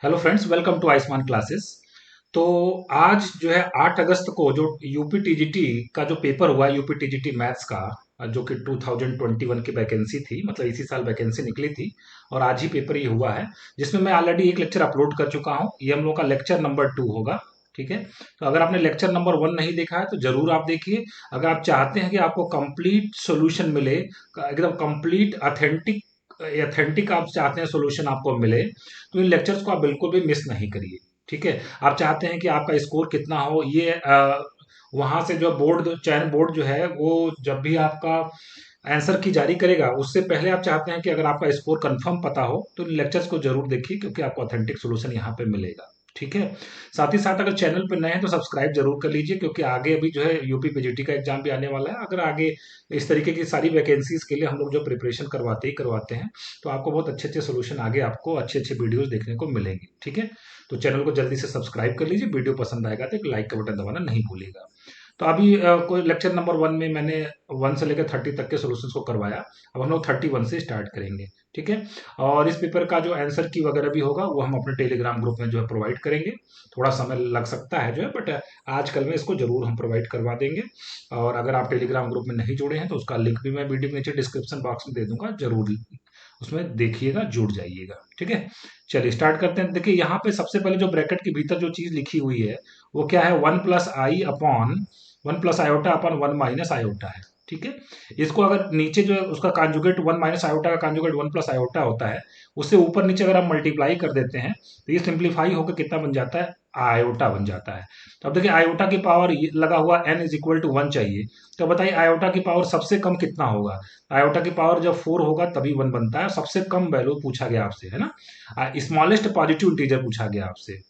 Hello friends, welcome to Ayushman classes. तो आज जो है 8 अगस्त को जो यूपी टीजीटी का जो पेपर हुआ है, यूपी टीजीटी मैथ्स का, जो कि 2021 की वैकेंसी थी, मतलब इसी साल वैकेंसी निकली थी और आज ही पेपर ये हुआ है, जिसमें मैं ऑलरेडी एक लेक्चर अपलोड कर चुका हूँ। ये हम लोग का लेक्चर नंबर 2 होगा। ठीक है। तो अगर आपने लेक्चर नंबर 1 नहीं देखा है तो जरूर आप देखिए। अगर आप चाहते हैं कि आपको कंप्लीट सोल्यूशन मिले, एकदम कंप्लीट ऑथेंटिक ऑथेंटिक आप चाहते हैं सोल्यूशन आपको मिले, तो इन लेक्चर्स को आप बिल्कुल भी मिस नहीं करिए। ठीक है। आप चाहते हैं कि आपका स्कोर कितना हो, ये वहां से जो बोर्ड चयन बोर्ड जो है वो जब भी आपका आंसर की जारी करेगा उससे पहले आप चाहते हैं कि अगर आपका स्कोर कंफर्म पता हो तो इन लेक्चर्स को जरूर देखिए, क्योंकि आपको ऑथेंटिक सोल्यूशन यहाँ पे मिलेगा। ठीक है। साथ ही साथ अगर चैनल पर नए हैं तो सब्सक्राइब जरूर कर लीजिए, क्योंकि आगे अभी जो है यूपी पीजीटी का एग्जाम भी आने वाला है। अगर आगे इस तरीके की सारी वैकेंसीज के लिए हम लोग जो प्रिपरेशन करवाते ही करवाते हैं, तो आपको बहुत अच्छे अच्छे सोल्यूशन आगे आपको अच्छे अच्छे वीडियोस देखने को मिलेंगे। ठीक है। तो चैनल को जल्दी से सब्सक्राइब कर लीजिए। वीडियो पसंद आएगा तो एक लाइक का बटन दबाना नहीं भूलिएगा। तो अभी कोई लेक्चर नंबर 1 में मैंने 1 से लेकर 30 तक के सॉल्यूशंस को करवाया। अब हम लोग 31 से स्टार्ट करेंगे। ठीक है। और इस पेपर का जो आंसर की वगैरह भी होगा वो हम अपने टेलीग्राम ग्रुप में जो है प्रोवाइड करेंगे। थोड़ा समय लग सकता है जो है, बट आजकल में इसको जरूर हम प्रोवाइड करवा देंगे। और अगर आप टेलीग्राम ग्रुप में नहीं जुड़े हैं तो उसका लिंक भी मैं वीडियो के नीचे डिस्क्रिप्शन बॉक्स में दे दूंगा, जरूर उसमें देखिएगा, जुड़ जाइएगा। ठीक है। चलिए स्टार्ट करते हैं। देखिए यहाँ पे सबसे पहले जो ब्रैकेट के भीतर जो चीज लिखी हुई है वो क्या है, 1 + i अपॉन 1 - आयोटा है। ठीक है। इसको अगर नीचे जो है उसका कॉन्जुगेट 1 - आयोटा का कॉन्जुगेट 1 + आयोटा होता है, उससे ऊपर नीचे अगर आप मल्टीप्लाई कर देते हैं तो ये सिंप्लीफाई होकर कितना बन जाता है, आयोटा बन जाता है। तो अब देखिए आयोटा की पावर लगा हुआ n = 1 चाहिए। तो बताइए आयोटा की पावर सबसे कम कितना होगा। आयोटा की पावर जब 4 होगा तभी 1 बनता है। सबसे कम वैल्यू पूछा गया आपसे, है ना। स्मॉलेस्ट पॉजिटिव इंटीजर पूछा गया आपसे।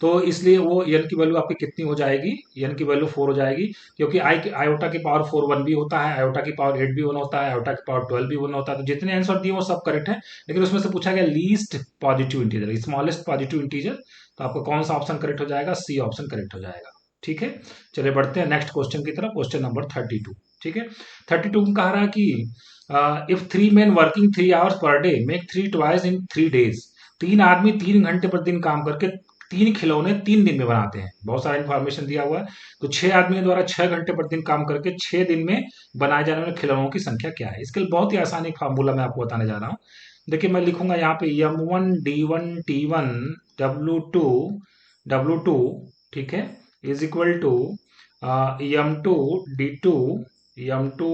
तो इसलिए वो n की वैल्यू आपकी कितनी हो जाएगी, n की वैल्यू 4 हो जाएगी। क्योंकि आयोटा की पावर 4 1 भी होता है, आयोटा की पावर 8 भी 1 होता है, आयोटा की पावर 12 भी 1 होता है। तो जितने आंसर दिए वो सब करेक्ट है, लेकिन उसमें से पूछा गया least positive integer, smallest positive integer. तो आपका कौन सा ऑप्शन करेक्ट हो जाएगा, सी ऑप्शन करेक्ट हो जाएगा। ठीक है। चलिए बढ़ते हैं नेक्स्ट क्वेश्चन की तरफ, क्वेश्चन नंबर 32। ठीक है। 32 में कह रहा है कि if 3 men working 3 hours per day make 3 twice in 3 days। 3 आदमी 3 घंटे प्रतिदिन काम करके 3 खिलौने 3 दिन में बनाते हैं। बहुत सारा इंफॉर्मेशन दिया हुआ है। तो 6 आदमियों द्वारा 6 घंटे प्रतिदिन काम करके 6 दिन में बनाए जाने वाले खिलौनों की संख्या क्या है। इसके लिए बहुत ही आसान एक फार्मूला मैं आपको बताने जा रहा हूँ। देखिए मैं लिखूंगा यहाँ पे M1 D1 T1 W2 ठीक है, = M2 D2 M2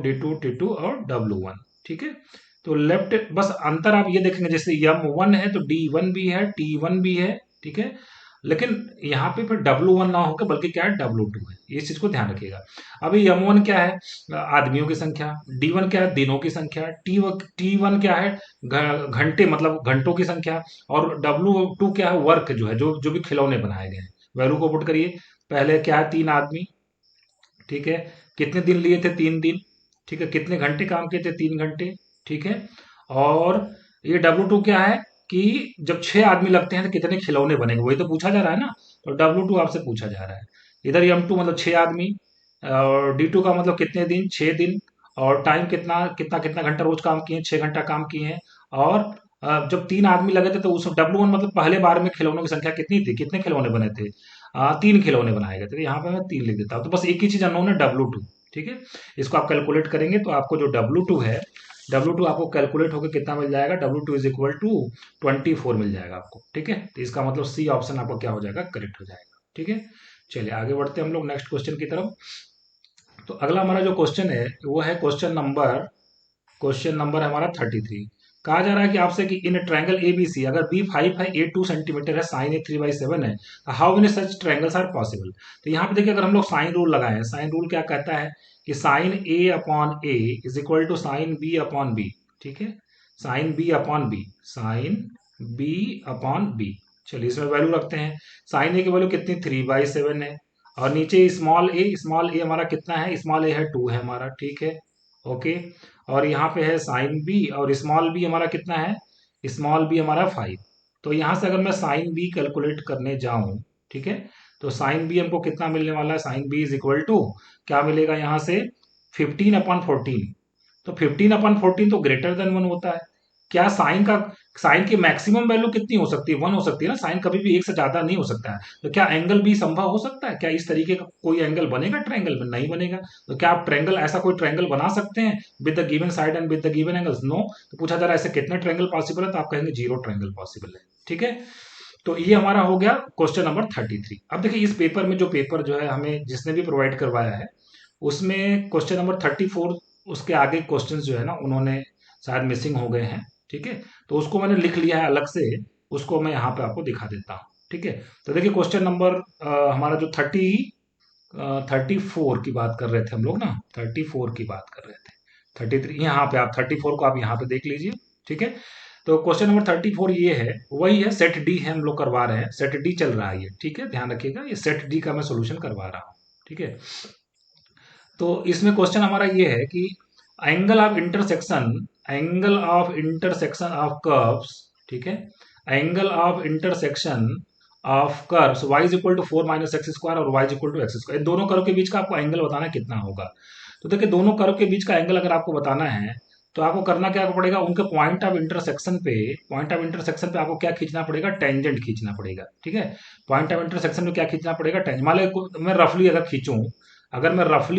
D2 T2 और W1। ठीक है। तो लेफ्ट बस अंतर आप ये देखेंगे, जैसे M1 है तो D1 भी है, T1 भी है। ठीक है। लेकिन यहाँ पे फिर W1 ना होकर बल्कि क्या है, W2 है। इस चीज को ध्यान रखिएगा। अभी M1 क्या है, आदमियों की संख्या। D1 क्या है, दिनों की संख्या। T1 क्या है, घंटे मतलब घंटों की संख्या। और W2 क्या है, वर्क जो है, जो जो भी खिलौने बनाए गए हैं। वैल्यू को पुट करिए। पहले क्या है, 3 आदमी। ठीक है। कितने दिन लिए थे, 3 दिन। ठीक है। कितने घंटे काम किए थे, 3 घंटे। ठीक है। और ये W2 क्या है कि जब 6 आदमी लगते हैं तो कितने खिलौने बनेंगे, वही तो पूछा जा रहा है ना। तो W2 आपसे पूछा जा रहा है। इधर M2 मतलब 6 आदमी, और D2 का मतलब कितने दिन, 6 दिन। और टाइम कितना कितना कितना घंटा रोज काम किए, 6 घंटा काम किए हैं। और जब 3 आदमी लगे थे तो उस W1 मतलब पहले बार में खिलौनों की संख्या कितनी थी, कितने खिलौने बने थे, 3 खिलौने बनाए गए थे। तो यहाँ पे मैं 3 लिख देता हूँ। तो बस एक ही चीज अननोन है, W2। ठीक है। इसको आप कैलकुलेट करेंगे तो आपको जो W2 है, W2 आपको कैलकुलेट होकर कितना मिल जाएगा, W2 = 24 मिल जाएगा आपको। ठीक है। तो इसका मतलब सी ऑप्शन आपको क्या हो जाएगा, करेक्ट हो जाएगा। ठीक है। चलिए आगे बढ़ते हैं हम लोग नेक्स्ट क्वेश्चन की तरफ। तो अगला हमारा जो क्वेश्चन है वो है क्वेश्चन नंबर हमारा 33। कहा जा रहा है कि आपसे कि इन ट्रायंगल ABC अगर B5 है, A 2 सेंटीमीटर है, साइन A 3/7 है, how many such triangles are possible. तो यहाँ पे देखिए अगर हम लोग साइन रूल लगाए, साइन रूल क्या कहता है कि साइन A/A = साइन B/B। ठीक है। Sine B/B, sine B/B। चलिए इसमें वैल्यू रखते हैं। साइन A की वैल्यू कितनी, 3/7 है। और नीचे स्मॉल ए हमारा कितना है, स्मॉल ए है 2 है हमारा। ठीक है। ओके। और यहाँ पे है साइन बी, और स्मॉल बी हमारा कितना है, स्मॉल बी हमारा 5। तो यहाँ से अगर मैं साइन बी कैलकुलेट करने जाऊं, ठीक है, तो साइन बी हमको कितना मिलने वाला है, साइन बी = क्या मिलेगा यहाँ से, 15/14। तो 15/14 तो ग्रेटर देन 1 होता है। क्या साइन की मैक्सिमम वैल्यू कितनी हो सकती है? 1 हो सकती है ना, साइन कभी भी एक से ज्यादा नहीं हो सकता है। तो क्या एंगल भी संभव हो सकता है? क्या इस तरीके का कोई एंगल बनेगा ट्रायंगल में? नहीं बनेगा। तो क्या आप ट्रायंगल, ऐसा कोई ट्रायंगल बना सकते हैं with the given side and with the given angles? No. तो पूछा जा रहा है ऐसे कितने ट्रायंगल पॉसिबल है, तो आप कहेंगे 0 ट्रायंगल पॉसिबल है। ठीक है, तो ये हमारा हो गया क्वेश्चन नंबर 33। अब देखिए इस पेपर में, जो पेपर जो है हमें जिसने भी प्रोवाइड करवाया है, उसमें क्वेश्चन नंबर 34, उसके आगे क्वेश्चंस जो है ना, उन्होंने शायद मिसिंग हो गए हैं। ठीक है, तो उसको मैंने लिख लिया है अलग से, उसको मैं यहाँ पे आपको दिखा देता हूँ। ठीक है, तो देखिए क्वेश्चन नंबर हमारा जो 34 की बात कर रहे थे हम लोग ना, 34 की बात कर रहे थे। 33 यहाँ पे, आप 34 को आप यहाँ पे देख लीजिए। ठीक है, तो क्वेश्चन नंबर 34 ये है, वही है, सेट डी है, हम लोग करवा रहे हैं, सेट डी चल रहा है ये। ठीक है, ध्यान रखिएगा, ये सेट डी का मैं सोल्यूशन करवा रहा हूँ। ठीक है, तो इसमें क्वेश्चन हमारा ये है कि angle of intersection of curves, ठीक है, angle of intersection of curves y is equal to 4 minus x square और y is equal to X square, दोनों कर्व के बीच का आपको एंगल बताना है कितना होगा। तो देखिए दोनों कर्व के बीच का एंगल अगर आपको बताना है, तो आपको करना क्या पड़ेगा, उनके पॉइंट ऑफ इंटरसेक्शन पे आपको क्या खींचना पड़ेगा, टेंजेंट खींचना पड़ेगा। ठीक है, पॉइंट ऑफ इंटरसेक्शन पे क्या खींचना पड़ेगा, टेंजेंट। मान लीजिए मैं रफली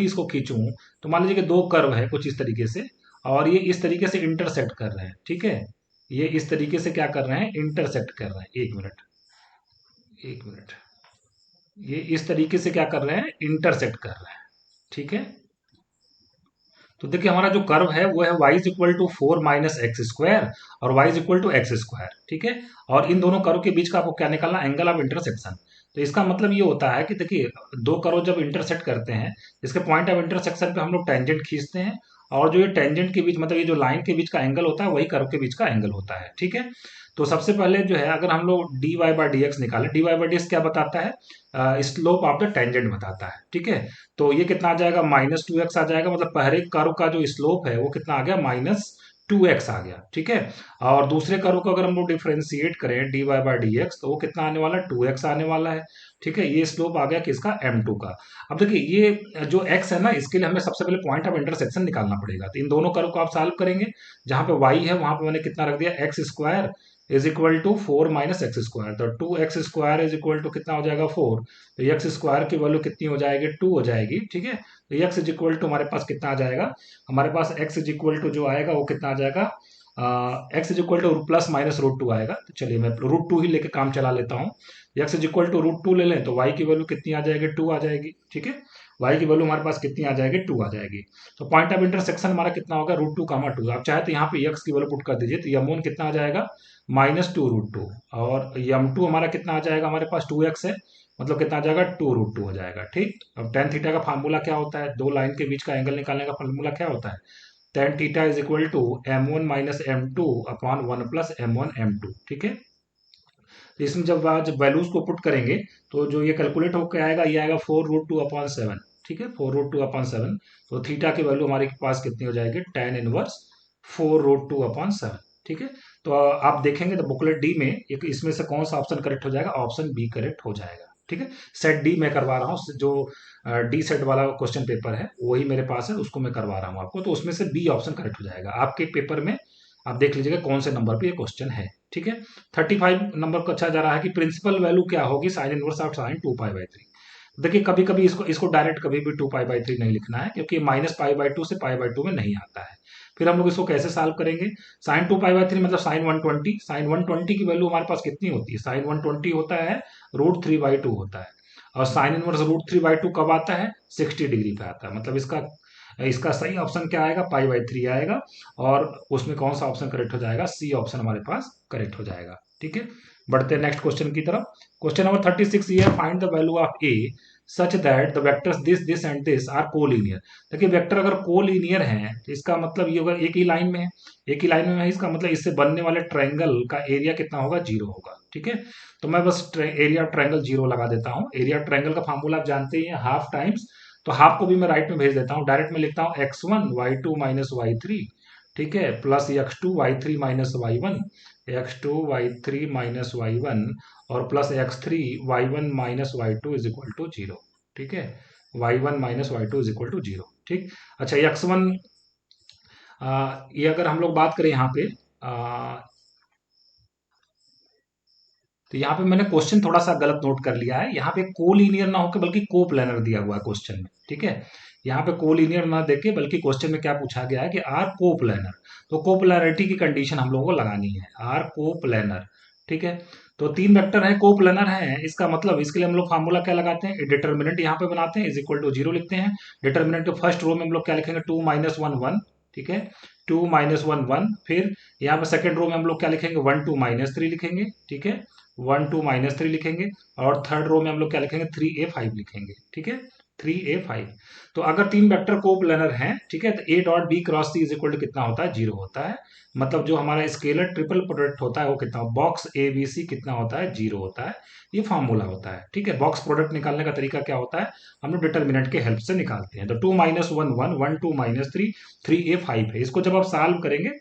इसको खींचूं, तो मान लीजिए कि दो कर्व है कुछ इस तरीके से, और ये इस तरीके से इंटरसेक्ट कर रहे हैं। ठीक है, ये इस तरीके से क्या कर रहे हैं, इंटरसेक्ट कर रहे हैं। एक मिनट, ये इस तरीके से क्या कर रहे हैं, इंटरसेक्ट कर रहे हैं। ठीक है, तो देखिए हमारा जो कर्व है वो है y is equal to 4 minus x square और y is equal to X square. ठीक है, और इन दोनों कर्व के बीच का आपको क्या निकालना, एंगल ऑफ इंटरसेक्शन। तो इसका मतलब ये होता है कि देखिए दो कर्व जब इंटरसेक्ट करते हैं, इसके पॉइंट ऑफ इंटरसेक्शन पे हम लोग टेंजेंट खींचते हैं, और जो ये टेंजेंट के बीच, मतलब ये जो लाइन के बीच का एंगल होता है, वही कर्व के बीच का एंगल होता है। ठीक है, तो सबसे पहले जो है, अगर हम लोग d Y by D x निकालें, d Y by D x क्या बताता है, स्लोप ऑफ द टेंजेंट बताता है। ठीक है, तो ये कितना आ जाएगा, -2x आ जाएगा, मतलब पहले कर्व का जो स्लोप है वो कितना आ गया, -2x आ गया। ठीक है, और दूसरे कर्व को अगर हम लोग डिफ्रेंशिएट करें D Y by D X, तो वो कितना आने वाला है, 2x आने वाला है। ठीक है, ये स्लोप आ गया किसका, m2 का। अब देखिए ये जो x है ना, इसके लिए हमें सबसे पहले पॉइंट ऑफ इंटरसेक्शन निकालना पड़ेगा। तो इन दोनों कर्व को आप सॉल्व करेंगे, जहां पे y है वहां पे मैंने कितना रख दिया, X square is equal to 4 minus x square, तो 2x square is equal to कितना हो जाएगा, 4। तो एक्स स्क्वायर की वैल्यू कितनी हो जाएगी, 2 हो जाएगी। ठीक है, तो एक्स इज इक्वल टू हमारे पास कितना आ जाएगा, हमारे पास एक्स इज इक्वल टू जो आएगा वो कितना आ जाएगा, x is equal two plus minus √2 आएगा। तो चलिए मैं √2 ही लेके काम चला लेता हूँ। एक्स इज इक्वल टू √2 ले लें, तो वाई की वैल्यू कितनी आ जाएगी, 2 आ जाएगी। ठीक है, वाई की वैल्यू हमारे पास कितनी आ जाएगी, 2 आ जाएगी। तो पॉइंट ऑफ इंटरसेक्शन हमारा कितना होगा, √2, आप चाहे तो यहाँ पे एक्स की वैल्यू पुट कर दीजिए, तो यम1 कितना आ जाएगा, -2 √2, और यम2 हमारा कितना आ जाएगा, हमारे पास 2x है, मतलब कितना आ जाएगा, 2 √2 हो जाएगा। ठीक, अब टेन थीटा का फार्मूला क्या होता है, दो लाइन के बीच का एंगल निकालने का फार्मूला क्या होता है, tan theta is equal to m1 minus m2 upon 1 plus m1 m2। ठीक है, तो इसमें जब आज वैल्यूज को पुट करेंगे, तो जो ये कैलकुलेट होकर आएगा, ये आएगा 4 √2 अपॉन 7। ठीक है, 4 √2 अपॉन 7, तो थीटा की वैल्यू हमारे पास कितनी हो जाएगी, tan इनवर्स 4 √2 अपॉन 7। ठीक है, तो आप देखेंगे तो बुकलेट डी में एक इसमें से कौन सा ऑप्शन करेक्ट हो जाएगा, ऑप्शन बी करेक्ट हो जाएगा। ठीक है, सेट डी मैं करवा रहा हूँ, जो डी सेट वाला क्वेश्चन पेपर है वही मेरे पास है, उसको मैं करवा रहा हूँ आपको, तो उसमें से बी ऑप्शन करेक्ट हो जाएगा आपके पेपर में। आप देख लीजिएगा कौन से नंबर पे ये क्वेश्चन है। ठीक है, 35 नंबर को अच्छा जा रहा है कि प्रिंसिपल वैल्यू क्या होगी साइन इनवर्स ऑफ साइन 2π/3। देखिए कभी कभी इसको डायरेक्ट कभी भी 2π/3 नहीं लिखना है, क्योंकि -π/2 से π/2 में नहीं आता है। फिर हम लोग इसको कैसे सॉल्व करेंगे, साइन 2π/3 मतलब साइन 120 की वैल्यू हमारे पास कितनी होती है, साइन 120 होता है, √3/2 होता है, और साइन इनवर्स √3/2 कब आता है, 60 डिग्री पे आता है। मतलब इसका इसका सही ऑप्शन क्या आएगा, π/3 आएगा, और उसमें कौन सा ऑप्शन करेक्ट हो जाएगा, सी ऑप्शन हमारे पास करेक्ट हो जाएगा। ठीक है, बढ़ते हैं नेक्स्ट क्वेश्चन की तरफ। क्वेश्चन नंबर 36 ये है, find the value of A such that the vectors this this and this are collinear. देखिए वेक्टर अगर कोलिनियर हैं, तो इसका मतलब ये होगा एक ही लाइन में है, एक ही लाइन में है, इसका मतलब इससे बनने वाले ट्रायंगल का एरिया कितना होगा, 0 होगा। ठीक है, तो मैं बस एरिया ट्रायंगल 0 लगा देता हूँ। एरिया ट्रायंगल का फार्मूला आप जानते ही हैं, हाफ टाइम्स, तो हाफ को भी मैं राइट में भेज देता हूँ, डायरेक्ट में लिखता हूँ x1 y2 माइनस y3, ठीक है, plus x2 y3 minus y1, x2 y3 minus y1, और plus x3 y1 minus y2 is equal to 0। ठीक है, y1 minus y2 is equal to 0। ठीक, अच्छा x1, ये अगर हम लोग बात करें यहाँ पे तो यहाँ पे मैंने क्वेश्चन थोड़ा सा गलत नोट कर लिया है। यहाँ पे कोलिनियर ना होकर बल्कि कोप्लेनर दिया हुआ है क्वेश्चन में, ठीक है। यहाँ पे कोलिनियर ना देके बल्कि क्वेश्चन में क्या पूछा गया है कि आर कोप्लेनर। तो कोप्लेनरिटी की कंडीशन हम लोगों को लगानी है, आर कोप्लेनर, ठीक है। तो तीन वेक्टर है कोप्लेनर है, इसका मतलब इसके लिए हम लोग फार्मूला क्या लगाते हैं, डिटर्मिनेंट यहाँ पे बनाते हैं, इज इक्वल टू जीरो लिखते हैं। डिटर्मिनेंट के फर्स्ट रो में हम लोग क्या लिखेंगे, 2 - 1 1, ठीक है। 2 - 1 1, फिर यहाँ पे सेकंड रो में हम लोग क्या लिखेंगे, 1 2 - 3 लिखेंगे, ठीक है। 1 2 - 3 लिखेंगे। और थर्ड रो में हम लोग क्या लिखेंगे, 3a5 लिखेंगे, ठीक है। 3a5। तो अगर तीन वेक्टर कोप्लेनर हैं, ठीक है, तो a dot b cross c is equal to कितना होता है, जीरो होता है। मतलब जो हमारा स्केलर ट्रिपल प्रोडक्ट होता है वो कितना, बॉक्स ए बी सी कितना होता है, जीरो होता है। ये फॉर्मूला होता है, ठीक है। बॉक्स प्रोडक्ट निकालने का तरीका क्या होता है, हम लोग डिटर्मिनेंट के हेल्प से निकालते हैं। तो 2 - 1 1, 1 2 - 3, 3a5 है। इसको जब आप सॉल्व करेंगे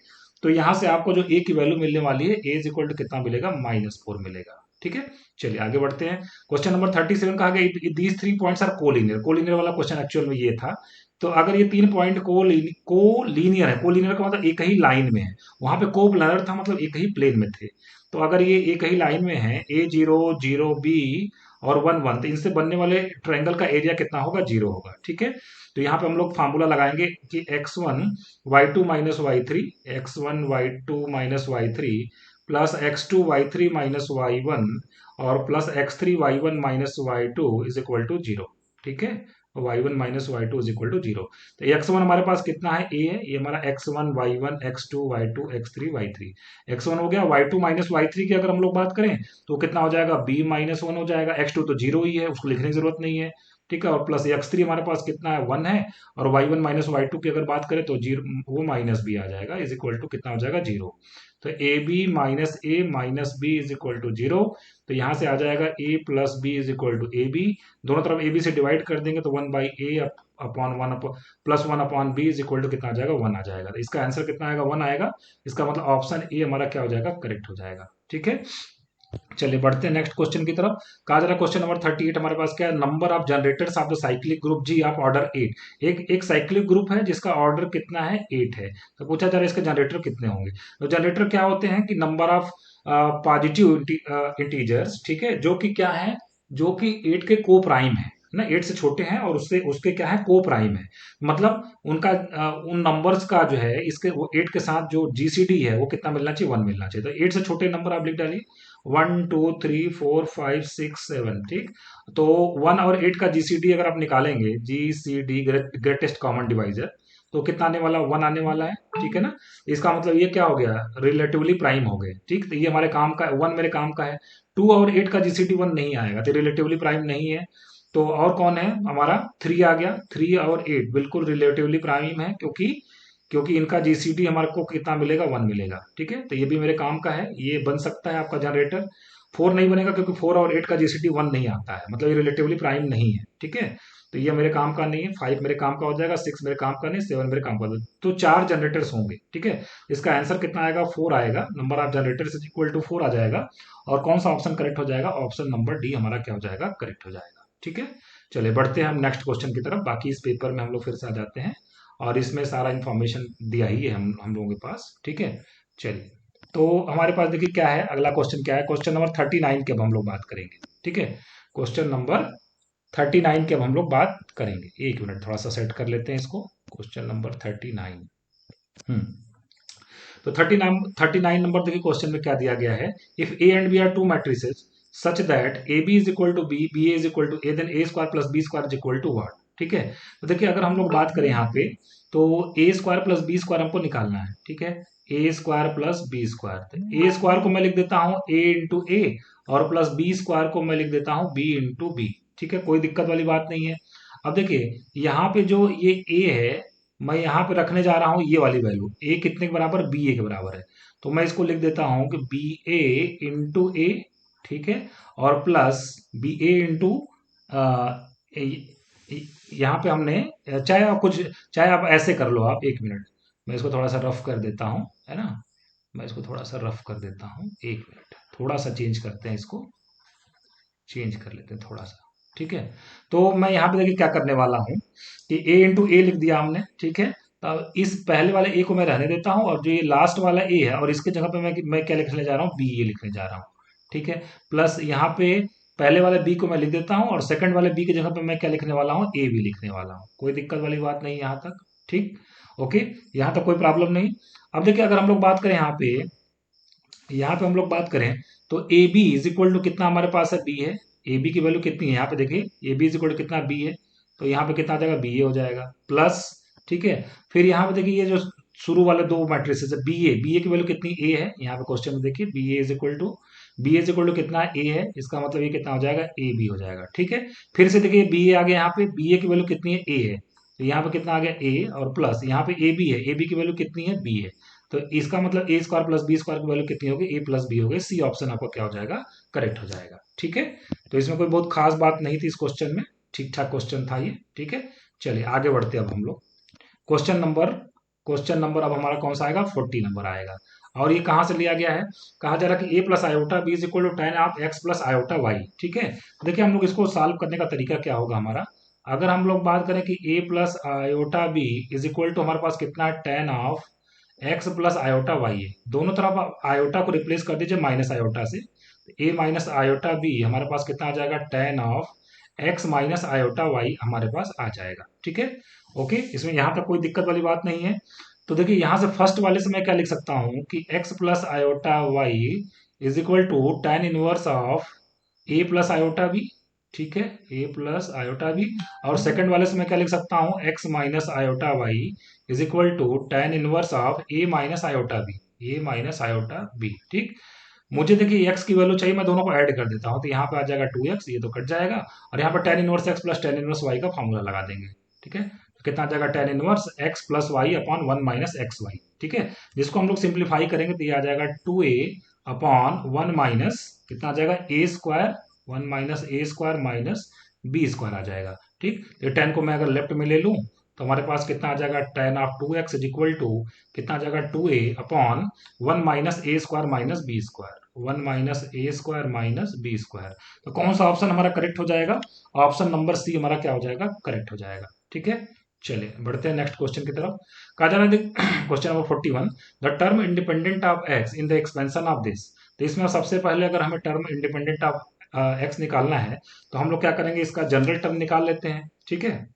तो यहां से आपको जो a की वैल्यू मिलने वाली है, a इज इक्वल टू कितना मिलेगा, -4 मिलेगा, ठीक है। चलिए आगे बढ़ते हैं। क्वेश्चन नंबर 37 कहा गया these 3 points are collinear. Collinear वाला क्वेश्चन एक्चुअल में ये था। तो अगर ये 3 पॉइंट कोलिनियर है, कोलिनियर का मतलब एक ही लाइन में है, वहां पे कोप्लैनर था मतलब एक ही प्लेन में थे। तो अगर ये एक ही लाइन में है, A0 0 B और 1 1, तो इनसे बनने वाले ट्रायंगल का एरिया कितना होगा, जीरो होगा, ठीक है। तो यहाँ पे हम लोग फार्मूला लगाएंगे कि x1 y2 - y3, x1 y2 - y3 plus x2 y3 - y1 और plus x3 y1 - y2 is equal to zero, ठीक है। y1 - y2 is equal to zero. तो x1 हमारे पास कितना है, a है, ये हमारा x1 y1 x2 y2 x3 y3। x1 हो गया, y2 - y3 की अगर हम लोग बात करें तो कितना हो जाएगा, b-1 हो जाएगा। x2 तो जीरो ही है, उसको लिखने की जरूरत नहीं है, ठीक है। और प्लस x3 हमारे पास कितना है, 1 है। और y1 - y2 की अगर बात करें तो जीरो, वो माइनस बी आ जाएगा, इज इक्वल टू कितना हो जाएगा, जीरो। तो A B minus A minus B is equal to zero. तो यहां से आ जाएगा a plus B is equal to A B. दोनों तरफ ए बी से डिवाइड कर देंगे तो 1/a upon 1 plus 1/b is equal to कितना आ जाएगा, 1 आ जाएगा। तो इसका आंसर कितना आएगा, 1 आएगा। इसका मतलब ऑप्शन ए हमारा क्या हो जाएगा, करेक्ट हो जाएगा, ठीक है। चलिए बढ़ते हैं नेक्स्ट क्वेश्चन की तरफ। कहा जा रहा क्वेश्चन नंबर 38 हमारे पास क्या है, number of generators of the cyclic group G of order 8। एक साइक्लिक ग्रुप है जिसका ऑर्डर कितना है, 8 है। तो पूछा जा रहा है इसके जनरेटर कितने होंगे। तो जनरेटर क्या होते हैं कि नंबर ऑफ पॉजिटिव इंटीजर्स, ठीक है, जो कि क्या है, जो कि 8 के को प्राइम है ना, 8 से छोटे हैं और उससे उसके क्या है, को प्राइम है। मतलब उनका उन नंबर्स का जो है इसके वो 8 के साथ जो जीसीडी है वो कितना मिलना चाहिए, 1 मिलना चाहिए। तो 8 से छोटे नंबर आप लिख डालिए, 1 2 3 4 5 6 7, ठीक। तो 1 और 8 का जीसीडी अगर आप निकालेंगे, जीसीडी ग्रेटेस्ट कॉमन डिवाइजर, तो कितना आने वाला, 1 आने वाला है, ठीक है ना। इसका मतलब ये क्या हो गया, रिलेटिवली प्राइम हो गए, ठीक। तो ये हमारे काम का 1 मेरे काम का है। 2 और 8 का जीसीडी 1 नहीं आएगा, तो रिलेटिवली प्राइम नहीं है। तो और कौन है हमारा, 3 आ गया। 3 और 8 बिल्कुल रिलेटिवली प्राइम है, क्योंकि क्योंकि इनका जीसीडी हमारे को कितना मिलेगा, 1 मिलेगा, ठीक है। तो ये भी मेरे काम का है, ये बन सकता है आपका जनरेटर। 4 नहीं बनेगा क्योंकि 4 और 8 का जीसीडी 1 नहीं आता है, मतलब ये रिलेटिवली प्राइम नहीं है, ठीक है। तो ये मेरे काम का नहीं है। 5 मेरे काम का हो जाएगा, 6 मेरे काम का नहीं, 7 मेरे काम का हो जाएगा। तो 4 जनरेटर्स होंगे, ठीक है। इसका आंसर कितना आएगा, 4 आएगा। Number of generators is equal to 4 आ जाएगा। और कौन सा ऑप्शन करेक्ट हो जाएगा, ऑप्शन नंबर डी हमारा क्या हो जाएगा, करेक्ट हो जाएगा, ठीक है। चलिए बढ़ते हैं हम नेक्स्ट क्वेश्चन की तरफ। बाकी इस पेपर में हम लोग फिर से आ जाते हैं और इसमें सारा इन्फॉर्मेशन दिया ही है हम लोगों के पास, ठीक है। चलिए, तो हमारे पास देखिए क्या है, अगला क्वेश्चन क्या है, क्वेश्चन नंबर 39 की अब हम लोग बात करेंगे, ठीक है। क्वेश्चन नंबर 39 की अब हम लोग बात करेंगे। एक मिनट थोड़ा सा सेट कर लेते हैं इसको। Question number 39। हम्म तो 39 नंबर देखिए क्वेश्चन में क्या दिया गया है, if A and B are two matrices such that A B is equal to B, B A is equal to A, then A square plus B square is equal to what, ठीक है। तो देखिए अगर हम लोग बात करें यहाँ पे, तो ए स्क्वायर प्लस बी स्क्वायर हमको निकालना है, ठीक है। ए स्क्वायर प्लस बी स्क्वायर, तो ए स्क्वायर को मैं लिख देता हूँ ए इंटू ए, और प्लस बी स्क्वायर को मैं लिख देता हूँ बी इंटू बी, ठीक है। कोई दिक्कत वाली बात नहीं है। अब देखिए यहाँ पे जो ये ए है, मैं यहाँ पे रखने जा रहा हूँ ये वाली वैल्यू, ए कितने के बराबर, बी ए के बराबर है। तो मैं इसको लिख देता हूँ कि बी ए इंटू ए, ठीक है। और प्लस बी ए इंटू, यहाँ पे हमने, चाहे आप कुछ, चाहे आप ऐसे कर लो आप, एक मिनट मैं इसको थोड़ा सा रफ कर देता हूँ, है ना। मैं इसको थोड़ा सा रफ कर देता हूँ, एक मिनट थोड़ा सा चेंज करते हैं, इसको चेंज कर लेते हैं थोड़ा सा, ठीक है। तो मैं यहाँ पे देखिए क्या करने वाला हूँ कि ए इंटू ए लिख दिया हमने, ठीक है। तो इस पहले वाले ए को मैं रहने देता हूँ, और जो ये लास्ट वाला ए है और इसके जगह पे मैं क्या लिखने जा रहा हूँ, बी ए लिखने जा रहा हूँ, ठीक है, प्लस यहाँ पे पहले वाले बी को मैं लिख देता हूँ और सेकंड वाले बी की जगह पे मैं क्या लिखने वाला हूँ, ए बी लिखने वाला हूँ। कोई दिक्कत वाली बात नहीं यहाँ तक, ठीक। ओके, यहाँ तक कोई प्रॉब्लम नहीं। अब देखिए अगर हम लोग बात करें यहाँ पे हम लोग बात करें तो A B is equal to कितना हमारे पास है, बी है। ए बी की वैल्यू कितनी है यहाँ पे देखिए, A B is equal to कितना, बी है। तो यहाँ पे कितना आ जाएगा, बी ए हो जाएगा प्लस, ठीक है। फिर यहाँ पे देखिए ये जो शुरू वाले दो मैट्रिसेस है, बी ए की वैल्यू कितनी, ए है। यहाँ पे क्वेश्चन में देखिए B A is equal to कितना, ए है। इसका मतलब ये कितना हो जाएगा, ए बी हो जाएगा, ठीक है। फिर से देखिए बी ए आ गया, यहाँ पे बी ए की वैल्यू कितनी है, ए है। तो यहाँ पे कितना आ गया, ए और प्लस यहाँ पे ए बी है, ए बी की वैल्यू कितनी है, बी है। तो इसका मतलब ए स्क्वायर प्लस बी स्क्वायर की वैल्यू कितनी होगी, ए प्लस बी होगी। सी ऑप्शन आपका क्या हो जाएगा, करेक्ट हो जाएगा, ठीक है। तो इसमें कोई बहुत खास बात नहीं थी इस क्वेश्चन में, ठीक ठाक क्वेश्चन था ये, ठीक है। चलिए आगे बढ़ते हैं अब हम लोग। क्वेश्चन नंबर क्वेश्चन नंबर अब हमारा कौन सा आएगा, 40 नंबर आएगा। और ये कहाँ से लिया गया है, कहा जा रहा है कि a plus iota b is equal to tan of x plus iota y, ठीक है। तो देखिए हम लोग इसको सॉल्व करने का तरीका क्या होगा हमारा। अगर हम लोग बात करें कि a plus iota b is equal to हमारे पास कितना है, tan of x plus iota y है। दोनों तरफ आप आयोटा को रिप्लेस कर दीजिए माइनस आयोटा से। ए माइनस आयोटा बी हमारे पास कितना आ जाएगा, tan of X minus iota Y हमारे पास आ जाएगा, ठीक है। ओके, इसमें यहाँ तक कोई दिक्कत वाली बात नहीं है। तो देखिए यहाँ से फर्स्ट वाले से मैं क्या लिख सकता हूँ कि X plus iota Y is equal to tan inverse of A plus iota B, ठीक है, ए प्लस आयोटा बी। और सेकंड वाले से मैं क्या लिख सकता हूँ, X minus iota Y is equal to tan inverse of A minus iota B, A minus iota B, ठीक। मुझे देखिए एक्स की वैल्यू चाहिए, मैं दोनों को ऐड कर देता हूँ। तो यहाँ पे आ जाएगा 2x, ये तो कट जाएगा। और यहाँ पर tan inverse X plus tan inverse Y का फॉर्मूला लगा देंगे, ठीक है। तो कितना आ जाएगा, tan inverse X plus Y upon one minus X Y, ठीक है। जिसको हम लोग सिंप्लीफाई करेंगे तो ये आ जाएगा 2a अपॉन वन माइनस कितना आ जाएगा, ए square, one minus a square minus b square आ जाएगा, ठीक। तो टेन को मैं अगर लेफ्ट में ले लूँ तो हमारे पास कितना आ जाएगा, tan of two x is equal to कितना आ जाएगा, 2a upon one minus a square minus b square, one minus a square minus b square. तो कौन सा ऑप्शन हमारा करेक्ट हो जाएगा, ऑप्शन नंबर सी हमारा क्या हो जाएगा, करेक्ट हो जाएगा, ठीक है। चलिए बढ़ते हैं नेक्स्ट क्वेश्चन की तरफ। कहा जा रहा है question number 41, the term independent of x in the expansion of this. तो इसमें सबसे पहले अगर हमें टर्म इंडिपेंडेंट ऑफ एक्स निकालना है तो हम लोग क्या करेंगे, इसका जनरल टर्म निकाल लेते हैं, ठीक है।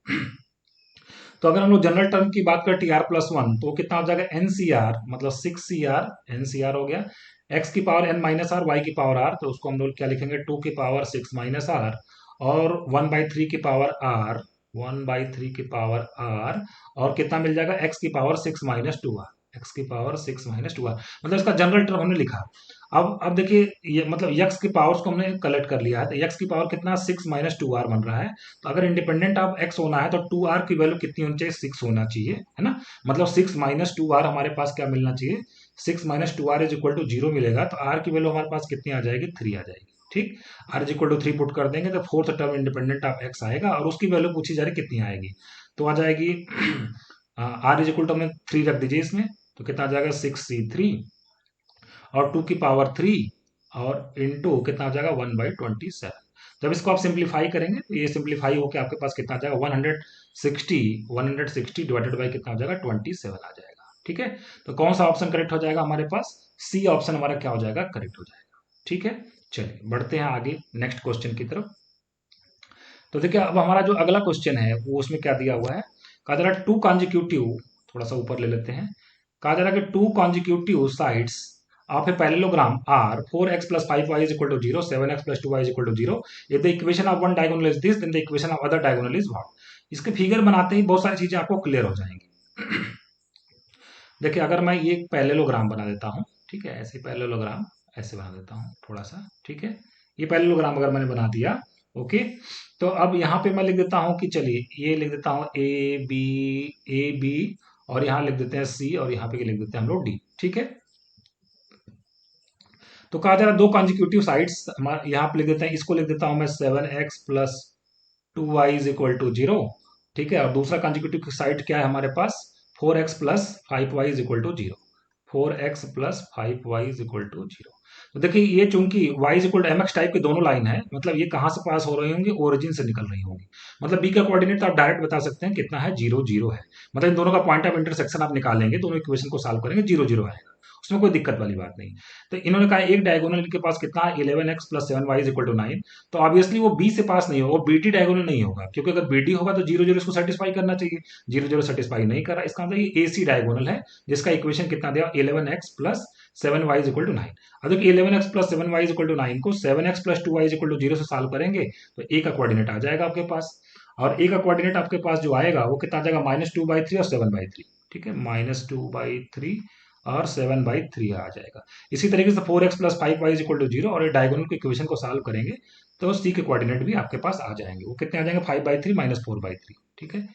तो अगर हम लोग जनरल टर्म की बात करें टी आर प्लस वन तो कितना हो जाएगा, एन सी आर मतलब six c r, n c r हो गया। एक्स की power n minus r, y की पावर आर, तो उसको हम लोग क्या लिखेंगे, टू की पावर सिक्स माइनस आर और वन बाई थ्री की power r, one by three की पावर आर। और कितना मिल जाएगा, एक्स की power six minus two r, x की power six minus two r. मतलब इसका जनरल टर्म हमने लिखा। अब देखिए ये मतलब यक्स की पावर्स को हमने कलेक्ट कर लिया है। तो यक्स की पावर कितना, सिक्स माइनस टू आर बन रहा है। तो अगर इंडिपेंडेंट ऑफ एक्स होना है तो टू आर की वैल्यू कितनी होनी चाहिए, सिक्स होना चाहिए, है ना। मतलब सिक्स माइनस टू आर हमारे पास क्या मिलना चाहिए, six minus two R is equal to zero मिलेगा। तो आर की वैल्यू हमारे पास कितनी आ जाएगी, थ्री आ जाएगी, ठीक। R is equal to three put कर देंगे तो fourth term independent of X आएगा और उसकी वैल्यू पूछी जा रही कितनी आएगी, तो आ जाएगी आर इज इक्वल टू हमें थ्री रख दीजिए इसमें। तो कितना आ जाएगा, सिक्स सी थ्री और टू की पावर थ्री और इनटू कितना आ जाएगा, वन बाई ट्वेंटी सेवन। जब इसको आप सिंप्लीफाई करेंगे तो ये सिंप्लीफाई होकर आपके पास कितना आ जाएगा, one hundred sixty divided by कितना आ जाएगा, ट्वेंटी सेवन आ जाएगा, ठीक है। तो कौन सा ऑप्शन करेक्ट हो जाएगा हमारे पास, सी ऑप्शन हमारा क्या हो जाएगा, करेक्ट हो जाएगा, ठीक है। चलिए बढ़ते हैं आगे नेक्स्ट क्वेश्चन की तरफ। तो देखिए अब हमारा जो अगला क्वेश्चन है वो उसमें क्या दिया हुआ है, कहा जा रहा है टू कॉन्जिक्यूटिव, थोड़ा सा ऊपर ले लेते हैं। कहा जा रहा है कि two consecutive sides of a parallelogram are four x plus five Y is equal to zero, seven x plus two Y is equal to zero. If the equation of one diagonal is this then the equation of other diagonal is what. इसके figure बनाते ही बहुत सारी चीजें आपको clear हो जाएंगी। देखिए अगर मैं ये पैरेललोग्राम बना देता हूँ, ठीक है, ऐसे पैरेललोग्राम ऐसे बना देता हूँ थोड़ा सा, ठीक है। ये पैरेललोग्राम अगर मैंने बना दिया, ओके। तो अब यहाँ पे मैं लिख देता हूँ कि चलिए ये लिख देता हूँ ए बी और यहाँ लिख देते हैं सी और यहाँ पे लिख देते हैं हम लोग डी, ठीक है। तो कहा जा रहा है दो कॉन्जिक्यूटिव साइड्स, यहाँ पे लिख देते हैं, इसको लिख देता हूँ मैं seven x plus two Y is equal to zero, ठीक है। और दूसरा कॉन्जिक्यूटिव साइड क्या है हमारे पास, four x plus five Y is equal to zero, four x plus five Y is equal to zero. तो देखिए ये चूंकि y is equal to m x type की दोनों लाइन है, मतलब ये कहाँ से पास हो रही होंगी, ओरिजिन से निकल रही होंगी। मतलब b का कोऑर्डिनेट तो आप डायरेक्ट बता सकते हैं कितना है, जीरो जीरो है। मतलब इन दोनों का पॉइंट ऑफ इंटरसेक्शन आप निकालेंगे, दोनों इक्वेशन को सॉल्व करेंगे, जीरो जीरो आएगा। उसमें कोई दिक्कत वाली बात नहीं। तो इन्होंने कहा एक डायगोनल इनके पास कितना है 11x plus 7y is equal to 9, तो ऑब्वियसली वो बी से पास नहीं होगा, बीटी डायगोनल नहीं होगा, क्योंकि अगर बीडी होगा तो 0 0 इसको सेटिस्फाई करना चाहिए, 0 0 सेटिस्फाई नहीं कर रहा, इसका मतलब ये एसी डायगोनल है, जिसका इक्वेशन कितना दिया 11x plus 7y is equal to 9। अब देखिए 11x plus 7y is equal to 9 को 7x plus 2y is equal to 0 से सॉल्व करेंगे तो ए का कोऑर्डिनेट आ जाएगा आपके पास, और ए का कोऑर्डिनेट आपके पास जो आएगा वो कितना आ जाएगा -2/3 और 7/3, ठीक है, -2/3 और 7/3 आ जाएगा। इसी तरीके से 4x plus 5y is equal to 0, और डायगोनल के इक्वेशन को सॉल्व करेंगे तो सी के कोऑर्डिनेट भी आपके पास आ जाएंगे, वो कितने आ जाएंगे 5/3 -4/3, ठीक है,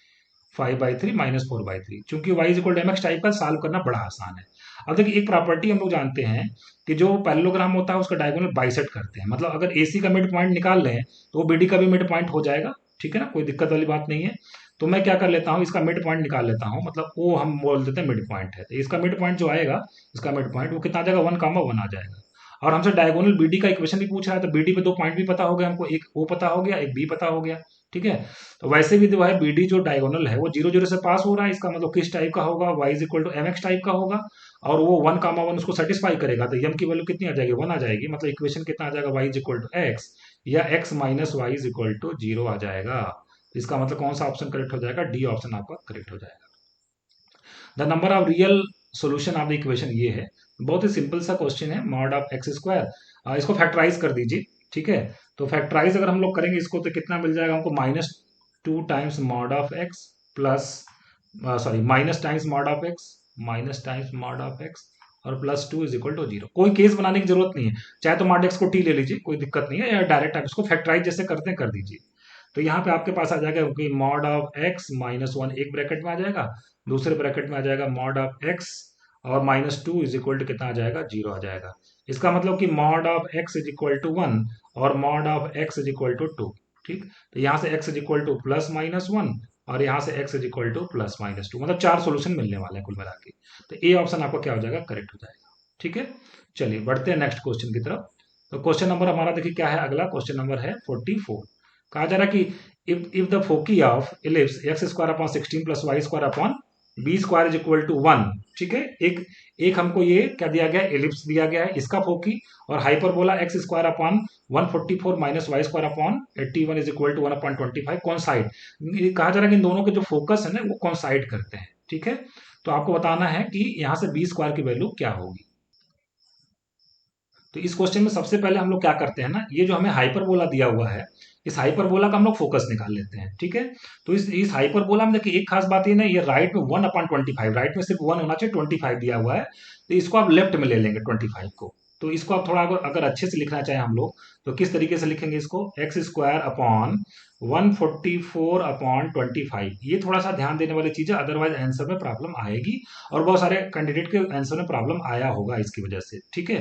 5/3 -4/3, चूंकि y is equal to mx type का सॉल्व करना बड़ा आसान है। अब देखिए एक प्रॉपर्टी हम लोग जानते हैं कि जो पैरेललोग्राम होता है उसका डायगोनल बाइसेक्ट करते हैं, मतलब अगर AC का मिड पॉइंट निकाल लें तो वो BD का भी मिड पॉइंट हो जाएगा, ठीक है ना, कोई दिक्कत वाली बात नहीं है। तो मैं क्या कर लेता हूँ, इसका मिड पॉइंट निकाल लेता हूँ, मतलब वो हम बोल देते हैं मिड पॉइंट है, तो इसका मिड पॉइंट जो आएगा, इसका मिड पॉइंट वो कितना आ जाएगा 1,1 आ जाएगा। और हमसे डायगोनल BD का इक्वेशन भी पूछ रहा है, तो BD पे दो पॉइंट भी पता हो गया हमको, एक O पता हो गया, एक B पता हो गया, ठीक है। तो वैसे भी जो है BD जो डायगोनल है वो 0 0 से पास हो रहा है, इसका मतलब किस टाइप का होगा, y is equal to mx type का होगा, और वो 1,1 उसको सेटिस्फाई करेगा, तो m की वैल्यू कितनी आ जाएगी 1 आ जाएगी, मतलब इक्वेशन कितना आ जाएगा y is equal to x, या x minus y is equal to 0 आ जाएगा। इसका मतलब कौन सा ऑप्शन करेक्ट हो जाएगा, डी ऑप्शन आपका करेक्ट हो जाएगा। The number of real solution of the equation ये है, बहुत ही सिंपल सा क्वेश्चन है, मॉड ऑफ एक्स स्क्वायर, इसको फैक्टराइज कर दीजिए, ठीक है। तो फैक्टराइज अगर हम लोग करेंगे इसको तो कितना मिल जाएगा हमको -2 times mod of x plus, sorry minus times mod of X, minus times mod of x और +2 इज इक्वल टू 0। कोई केस बनाने की जरूरत नहीं है, चाहे तो मॉड एक्स को टी ले लीजिए, कोई दिक्कत नहीं है, या डायरेक्ट आप इसको फैक्टराइज जैसे करते हैं कर दीजिए। तो यहाँ पे आपके पास आ जाएगा कि मॉड ऑफ एक्स -1 एक ब्रैकेट में आ जाएगा, दूसरे ब्रैकेट में आ जाएगा मॉड ऑफ एक्स और -2 इज इक्वल टू कितना आ जाएगा 0 आ जाएगा। इसका मतलब कि mod of x is equal to 1 और mod of x is equal to 2, ठीक। तो यहाँ से x इज इक्वल टू +-1 और यहाँ से x इज इक्वल टू +-2, मतलब 4 सोल्यूशन मिलने वाले हैं कुल मिला के। तो ए ऑप्शन आपका क्या हो जाएगा, करेक्ट हो जाएगा, ठीक है। चलिए बढ़ते हैं नेक्स्ट क्वेश्चन की तरफ। तो क्वेश्चन नंबर हमारा देखिए क्या है, अगला क्वेश्चन नंबर है 44। कहा जा रहा है कि if the foci of ellipse x² + 16 + y² b square is equal to 1, ठीक है। एक हमको ये क्या दिया गया, एलिप्स दिया गया है, इसका फोकी, और hyperbola x² 144 - y² 81 is equal to 1/25 coincide. कहा जा रहा है कि इन दोनों के जो फोकस है ना वो कॉन्साइड करते हैं, ठीक है। तो आपको बताना है कि यहाँ से बी स्क्वायर की वैल्यू क्या होगी। तो इस क्वेश्चन में सबसे पहले हम लोग क्या करते हैं ना, ये जो हमें हाइपरबोला दिया हुआ है, इस हाइपरबोला का हम लोग फोकस निकाल लेते हैं, ठीक है। तो इस हाइपरबोला में देखिए एक खास बात ये ना, ये राइट में 1/25, राइट में सिर्फ 1 होना चाहिए, 25 दिया हुआ है, तो इसको आप लेफ्ट में ले लेंगे 25 को। तो इसको आप थोड़ा अगर अच्छे से लिखना चाहें हम लोग तो किस तरीके से लिखेंगे इसको, x² 144/25, ये थोड़ा सा ध्यान देने वाली चीज है, अदरवाइज आंसर में प्रॉब्लम आएगी, और बहुत सारे कैंडिडेट के आंसर में प्रॉब्लम आया होगा इसकी वजह से, ठीक है।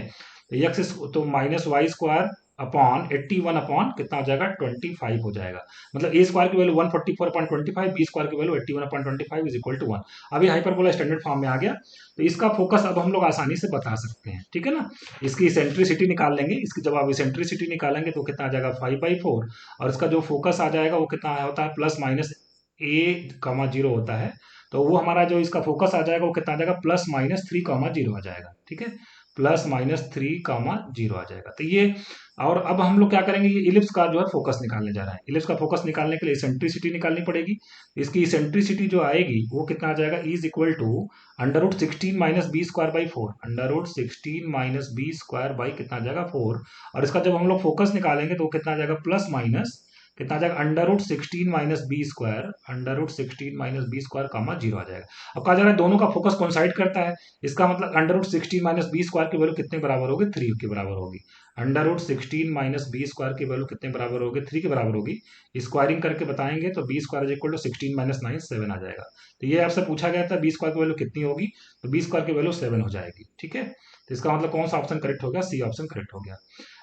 तो एक्स तो -y² अपॉन 81 अपॉन कितना हो जाएगा 25 हो जाएगा, मतलब ए स्क्वायर की वैल्यू 144/25, बी स्क्वायर की वैल्यू 81/25 इज इक्वल टू 1। अभी हाइपरबोला स्टैंडर्ड फॉर्म में आ गया, तो इसका फोकस अब हम लोग आसानी से बता सकते हैं, ठीक है ना। इसकी इसेंट्रिसिटी निकाल लेंगे, इसकी जब आप इसेंट्रिसिटी निकालेंगे तो कितना आ जाएगा 5/4, और इसका जो फोकस आ जाएगा वो कितना होता है +-a,0 होता है, तो वो हमारा जो इसका फोकस आ जाएगा वो कितना आ जाएगा +-3,0 आ जाएगा, ठीक है, +-3,0 आ जाएगा। तो ये, और अब हम लोग क्या करेंगे, ये इलिप्स का जो है फोकस निकालने जा रहा है, इलिप्स का फोकस निकालने के लिए इसेंट्रिसिटी निकालनी पड़ेगी। इसकी इसेंट्रिसिटी जो आएगी वो कितना आ जाएगा, is equal to √16 - b²/4, √16 - b² कितना आ जाएगा 4, और इसका जब हम लोग फोकस निकालेंगे तो कितना आ जाएगा प्लस माइनस कितना आ जाएगा √16 - b², √16 - b², 0 आ जाएगा। अब कहा जा रहा है दोनों का फोकस कोइंसाइड करता है, इसका मतलब √16 - b² की वैल्यू कितने बराबर होगी, 3 के बराबर होगी। √16 - b² की वैल्यू कितने बराबर होगी, 3 के बराबर होगी। स्क्वायरिंग करके बताएंगे तो b² इक्वल टू 16 - 9 7 आ जाएगा। तो ये आपसे पूछा गया था b² की वैल्यू कितनी होगी, तो b² की वैल्यू 7 हो जाएगी, ठीक है। तो इसका मतलब कौन सा ऑप्शन करेक्ट हो गया, सी ऑप्शन करेक्ट हो गया।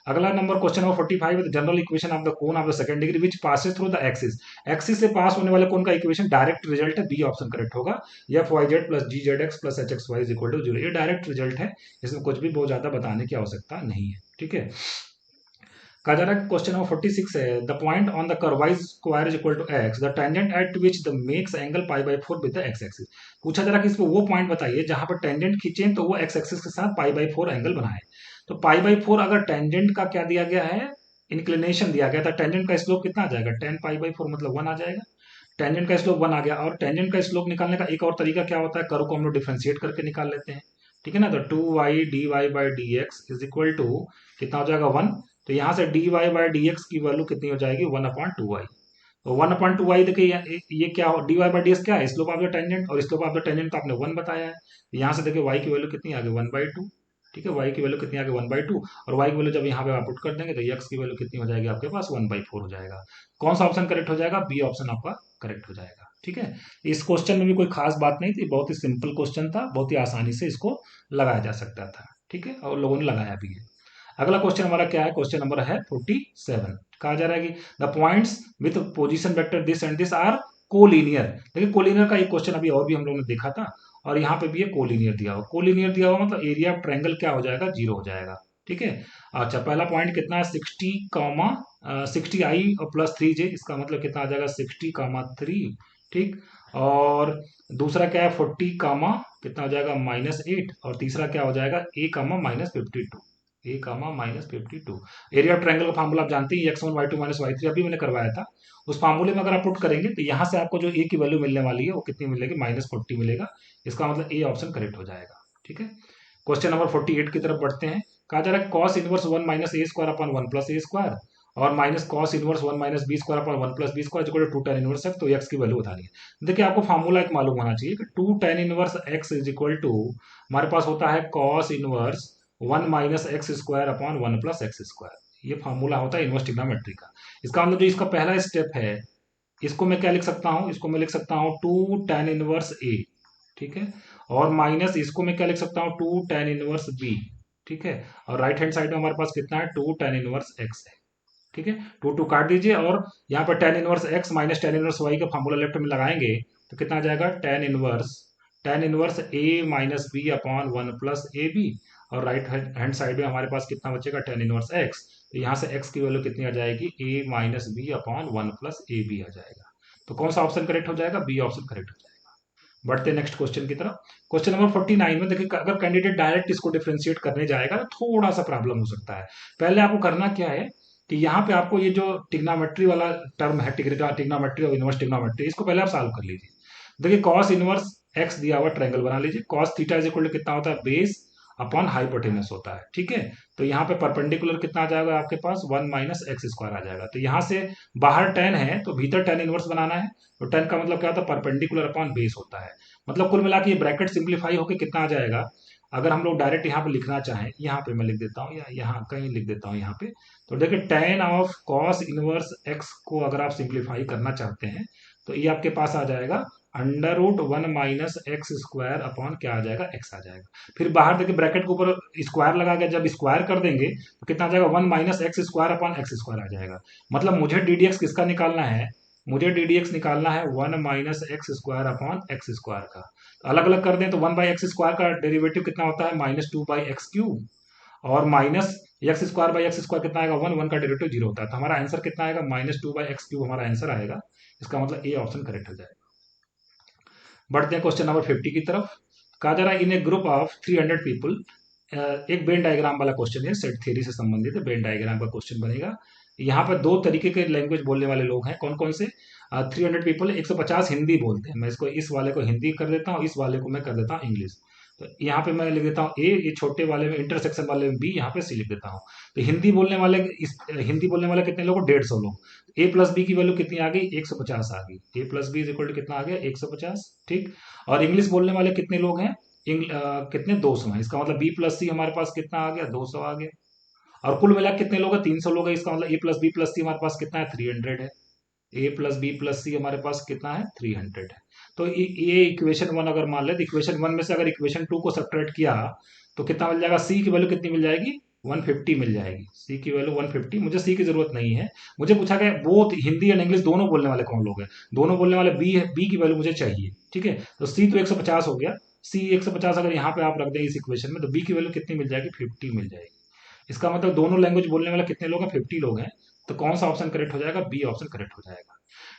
अगला नंबर क्वेश्चन नंबर 45 है, general equation of the cone of the second degree which passes through the axis. Axis से पास होने वाले कोन का इक्वेशन डायरेक्ट रिजल्ट है, बी ऑप्शन करेक्ट होगा। fyz + gzx + hxy = 0, ये डायरेक्ट रिजल्ट है, इसमें कुछ भी बहुत ज्यादा बताने की आवश्यकता नहीं है, ठीक है। कहा जा रहा है क्वेश्चन नंबर 46 है, the point on the curve y square is equal to x, the tangent at which the makes angle pi by 4 with the x axis. पूछा जा रहा है कि इसको वो पॉइंट बताइए जहां पर टेंजेंट खींचे तो वो x एक्सिस के साथ पाई बाई 4 एंगल बनाए। तो पाई बाई 4 अगर टेंजेंट का क्या दिया गया है, इंक्लिनेशन दिया गया था, टेंजेंट का स्लोप कितना आ जाएगा, टेन पाई बाई 4 मतलब 1 आ जाएगा। टेंजेंट का स्लोप 1 आ गया, और टेंजेंट का स्लोप निकालने का एक और तरीका क्या होता है, कर्व को हम लोग डिफरेंशिएट करके निकाल लेते हैं, ठीक है ना। तो 2y dy by D x is equal to कितना हो जाएगा 1। तो यहाँ से dy बाई डी एक्स की वैल्यू कितनी हो जाएगी 1/2y। तो 1/2y देखिए ये क्या हो, dy बाई डी एक्स क्या है, स्लोप ऑफ द टेंजेंट, और स्लोप ऑफ द टेंजेंट तो आपने 1 बताया है। तो यहाँ से देखिए y की वैल्यू कितनी आ गई 1/2, ठीक है, y की वैल्यू कितनी आ गई 1/2, और y की वैल्यू जब यहाँ पे आप पुट कर देंगे तो x की वैल्यू कितनी हो जाएगी आपके पास 1/4 हो जाएगा। कौन सा ऑप्शन करेक्ट हो जाएगा, बी ऑप्शन आपका करेक्ट हो जाएगा, ठीक है। इस क्वेश्चन में भी कोई खास बात नहीं थी, बहुत ही सिंपल क्वेश्चन था, बहुत ही आसानी से इसको लगाया जा सकता था, ठीक है, और लोगों ने लगाया भी है। अगला क्वेश्चन हमारा क्या है, क्वेश्चन नंबर है 47। कहा जा रहा है कि the points with position vector this and this are collinear. देखिए कोलिनियर का एक क्वेश्चन अभी और भी हम लोगों ने देखा था, और यहाँ पे भी ये कोलिनियर दिया हुआ, कोलिनियर दिया हुआ मतलब एरिया ऑफ ट्रायंगल क्या हो जाएगा, 0 हो जाएगा, ठीक है। अच्छा पहला पॉइंट कितना है 60 कॉमा 60i और प्लस 3j, इसका मतलब कितना आ जाएगा 60, 3, ठीक। और दूसरा क्या है 40 कामा कितना हो जाएगा -8, और तीसरा क्या हो जाएगा a comma -52, a comma -52। Area of triangle का फार्मूला आप जानते हैं, x1 y2 - y3, अभी मैंने करवाया था। उस फार्मूले में अगर आप पुट करेंगे तो यहाँ से आपको जो a की वैल्यू मिलने वाली है वो कितनी मिलेगी -40 मिलेगा। इसका मतलब ए ऑप्शन करेक्ट हो जाएगा, ठीक है। क्वेश्चन नंबर 48 की तरफ बढ़ते हैं। कहा जा रहा है cos inverse 1 minus a square upon 1 plus a square, और minus cos inverse 1 minus b square upon 1 plus B square equal to 2 tan inverse x. तो एक्स की वैल्यू बतानी है। देखिए आपको फार्मूला एक मालूम होना चाहिए कि 2 tan inverse x is equal to हमारे पास होता है cos inverse 1 minus x square upon 1 plus x square. ये फार्मूला होता है इनवर्स ट्रिग्नोमेट्री का। इसका मतलब जो इसका पहला स्टेप है, इसको मैं क्या लिख सकता हूँ, इसको मैं लिख सकता हूँ 2 tan इनवर्स ए, ठीक है, और माइनस इसको मैं क्या लिख सकता हूँ 2 tan इनवर्स बी, ठीक है, और राइट हैंड साइड में हमारे पास कितना है 2 tan इनवर्स एक्स है, ठीक है। 2 काट दीजिए, और यहाँ पर tan inverse x minus tan inverse Y का फॉर्मूला लेफ्ट में लगाएंगे तो कितना आ जाएगा tan inverse a minus b upon 1 plus a b, और राइट हैंड साइड में हमारे पास कितना बचेगा tan इनवर्स एक्स। तो यहाँ से x की वैल्यू कितनी आ जाएगी a minus b upon 1 plus a b आ जाएगा। तो कौन सा ऑप्शन करेक्ट हो जाएगा, बी ऑप्शन करेक्ट हो जाएगा। बढ़ते नेक्स्ट क्वेश्चन की तरफ। क्वेश्चन नंबर 49 में देखिए अगर कैंडिडेट डायरेक्ट इसको डिफरेंशिएट करने जाएगा तो थोड़ा सा प्रॉब्लम हो सकता है। पहले आपको करना क्या है कि यहाँ पे आपको ये जो टिग्नोमेट्री वाला टर्म है, टिग्नोमेट्री और इनवर्स टिग्नोमेट्री, इसको पहले आप सॉल्व कर लीजिए। देखिए कॉस इनवर्स एक्स दिया हुआ ट्रायंगल बना लीजिए, cos theta is equal to कितना होता है बेस अपॉन हाइपोटेनस होता है, ठीक है। तो यहाँ पे परपेंडिकुलर कितना आ जाएगा आपके पास 1 माइनस एक्स स्क्वायर आ जाएगा। तो यहाँ से बाहर टेन है तो भीतर टेन इनवर्स बनाना है। तो टेन का मतलब क्या होता है परपेंडिकुलर अपॉन बेस होता है। मतलब कुल मिला के ये ब्रैकेट सिंप्लीफाई होकर कितना आ जाएगा, अगर हम लोग डायरेक्ट यहाँ पे लिखना चाहें, यहाँ पे मैं लिख देता हूँ या यहाँ कहीं लिख देता हूँ यहाँ पे। तो देखिए ten of cos inverse x को अगर आप सिंप्लीफाई करना चाहते हैं तो ये आपके पास आ जाएगा √1 माइनस एक्स स्क्वायर अपॉन क्या आ जाएगा एक्स आ जाएगा। फिर बाहर देखिए ब्रैकेट के ऊपर स्क्वायर लगा के जब स्क्वायर कर देंगे तो कितना आ जाएगा 1 minus x square upon x square आ जाएगा। मतलब मुझे ddx किसका निकालना है, मुझे ddx निकालना है 1 minus x square upon x square का। तो अलग अलग कर दें तो 1 बाई एक्स स्क्वायर का डेरिवेटिव कितना होता है -2 बाई एक्स क्यूब, और minus x square by x square कितना आएगा 1 का डेरिवेटिव 0 होता है। तो हमारा आंसर कितना आएगा -2 बाई एक्स क्यूब हमारा आंसर आएगा। इसका मतलब ए ऑप्शन करेक्ट हो जाएगा। बढ़ते हैं क्वेश्चन नंबर 50 की तरफ। कहा जा रहा है इन ए ग्रुप ऑफ 300 पीपल, एक बेन डायग्राम वाला क्वेश्चन है, सेट थ्योरी से संबंधित है, बेन डायग्राम का क्वेश्चन बनेगा। यहाँ पर दो तरीके के लैंग्वेज बोलने वाले लोग हैं, कौन कौन से, 300 पीपल, 150 हिंदी बोलते हैं। मैं इसको इस वाले को हिंदी कर देता हूँ, इस वाले को मैं कर देता हूँ इंग्लिश। तो यहाँ पे मैं लिख देता हूँ ए, ये छोटे वाले में इंटरसेक्शन वाले में बी, यहाँ पे सी लिख देता हूँ। तो हिंदी बोलने वाले कितने लोग, 150 लोग। ए प्लस बी की वैल्यू कितनी आ गई 150 आ गई, a plus B is equal to कितना आ गया 150, ठीक। और इंग्लिश बोलने वाले कितने लोग हैं, कितने 200 हैं। इसका मतलब बी प्लस सी हमारे पास कितना आ गया 200 आ गया। और कुल मिला कितने लोग हैं 300 लोग हैं। इसका मतलब ए प्लस बी प्लस सी हमारे पास कितना है 300 है। ए प्लस बी प्लस सी हमारे पास कितना है 300 है। तो ये इक्वेशन 1 अगर मान ले तो इक्वेशन 1 में से अगर इक्वेशन 2 को सब्ट्रैक्ट किया तो कितना मिल जाएगा, सी की वैल्यू कितनी मिल जाएगी 150 मिल जाएगी। सी की वैल्यू 150, मुझे सी की जरूरत नहीं है। मुझे पूछा गया बोथ हिंदी एंड इंग्लिश दोनों बोलने वाले कौन लोग हैं, दोनों बोलने वाले बी है, बी की वैल्यू मुझे चाहिए, ठीक है। तो सी तो 150 हो गया, सी 150 अगर यहाँ पे आप रख दें इस इक्वेशन में तो बी की वैल्यू कितनी मिल जाएगी 50 मिल जाएगी। इसका मतलब दोनों लैंग्वेज बोलने वाला कितने लोग हैं, 50 लोग हैं। तो कौन सा ऑप्शन करेक्ट हो जाएगा, बी ऑप्शन करेक्ट हो जाएगा।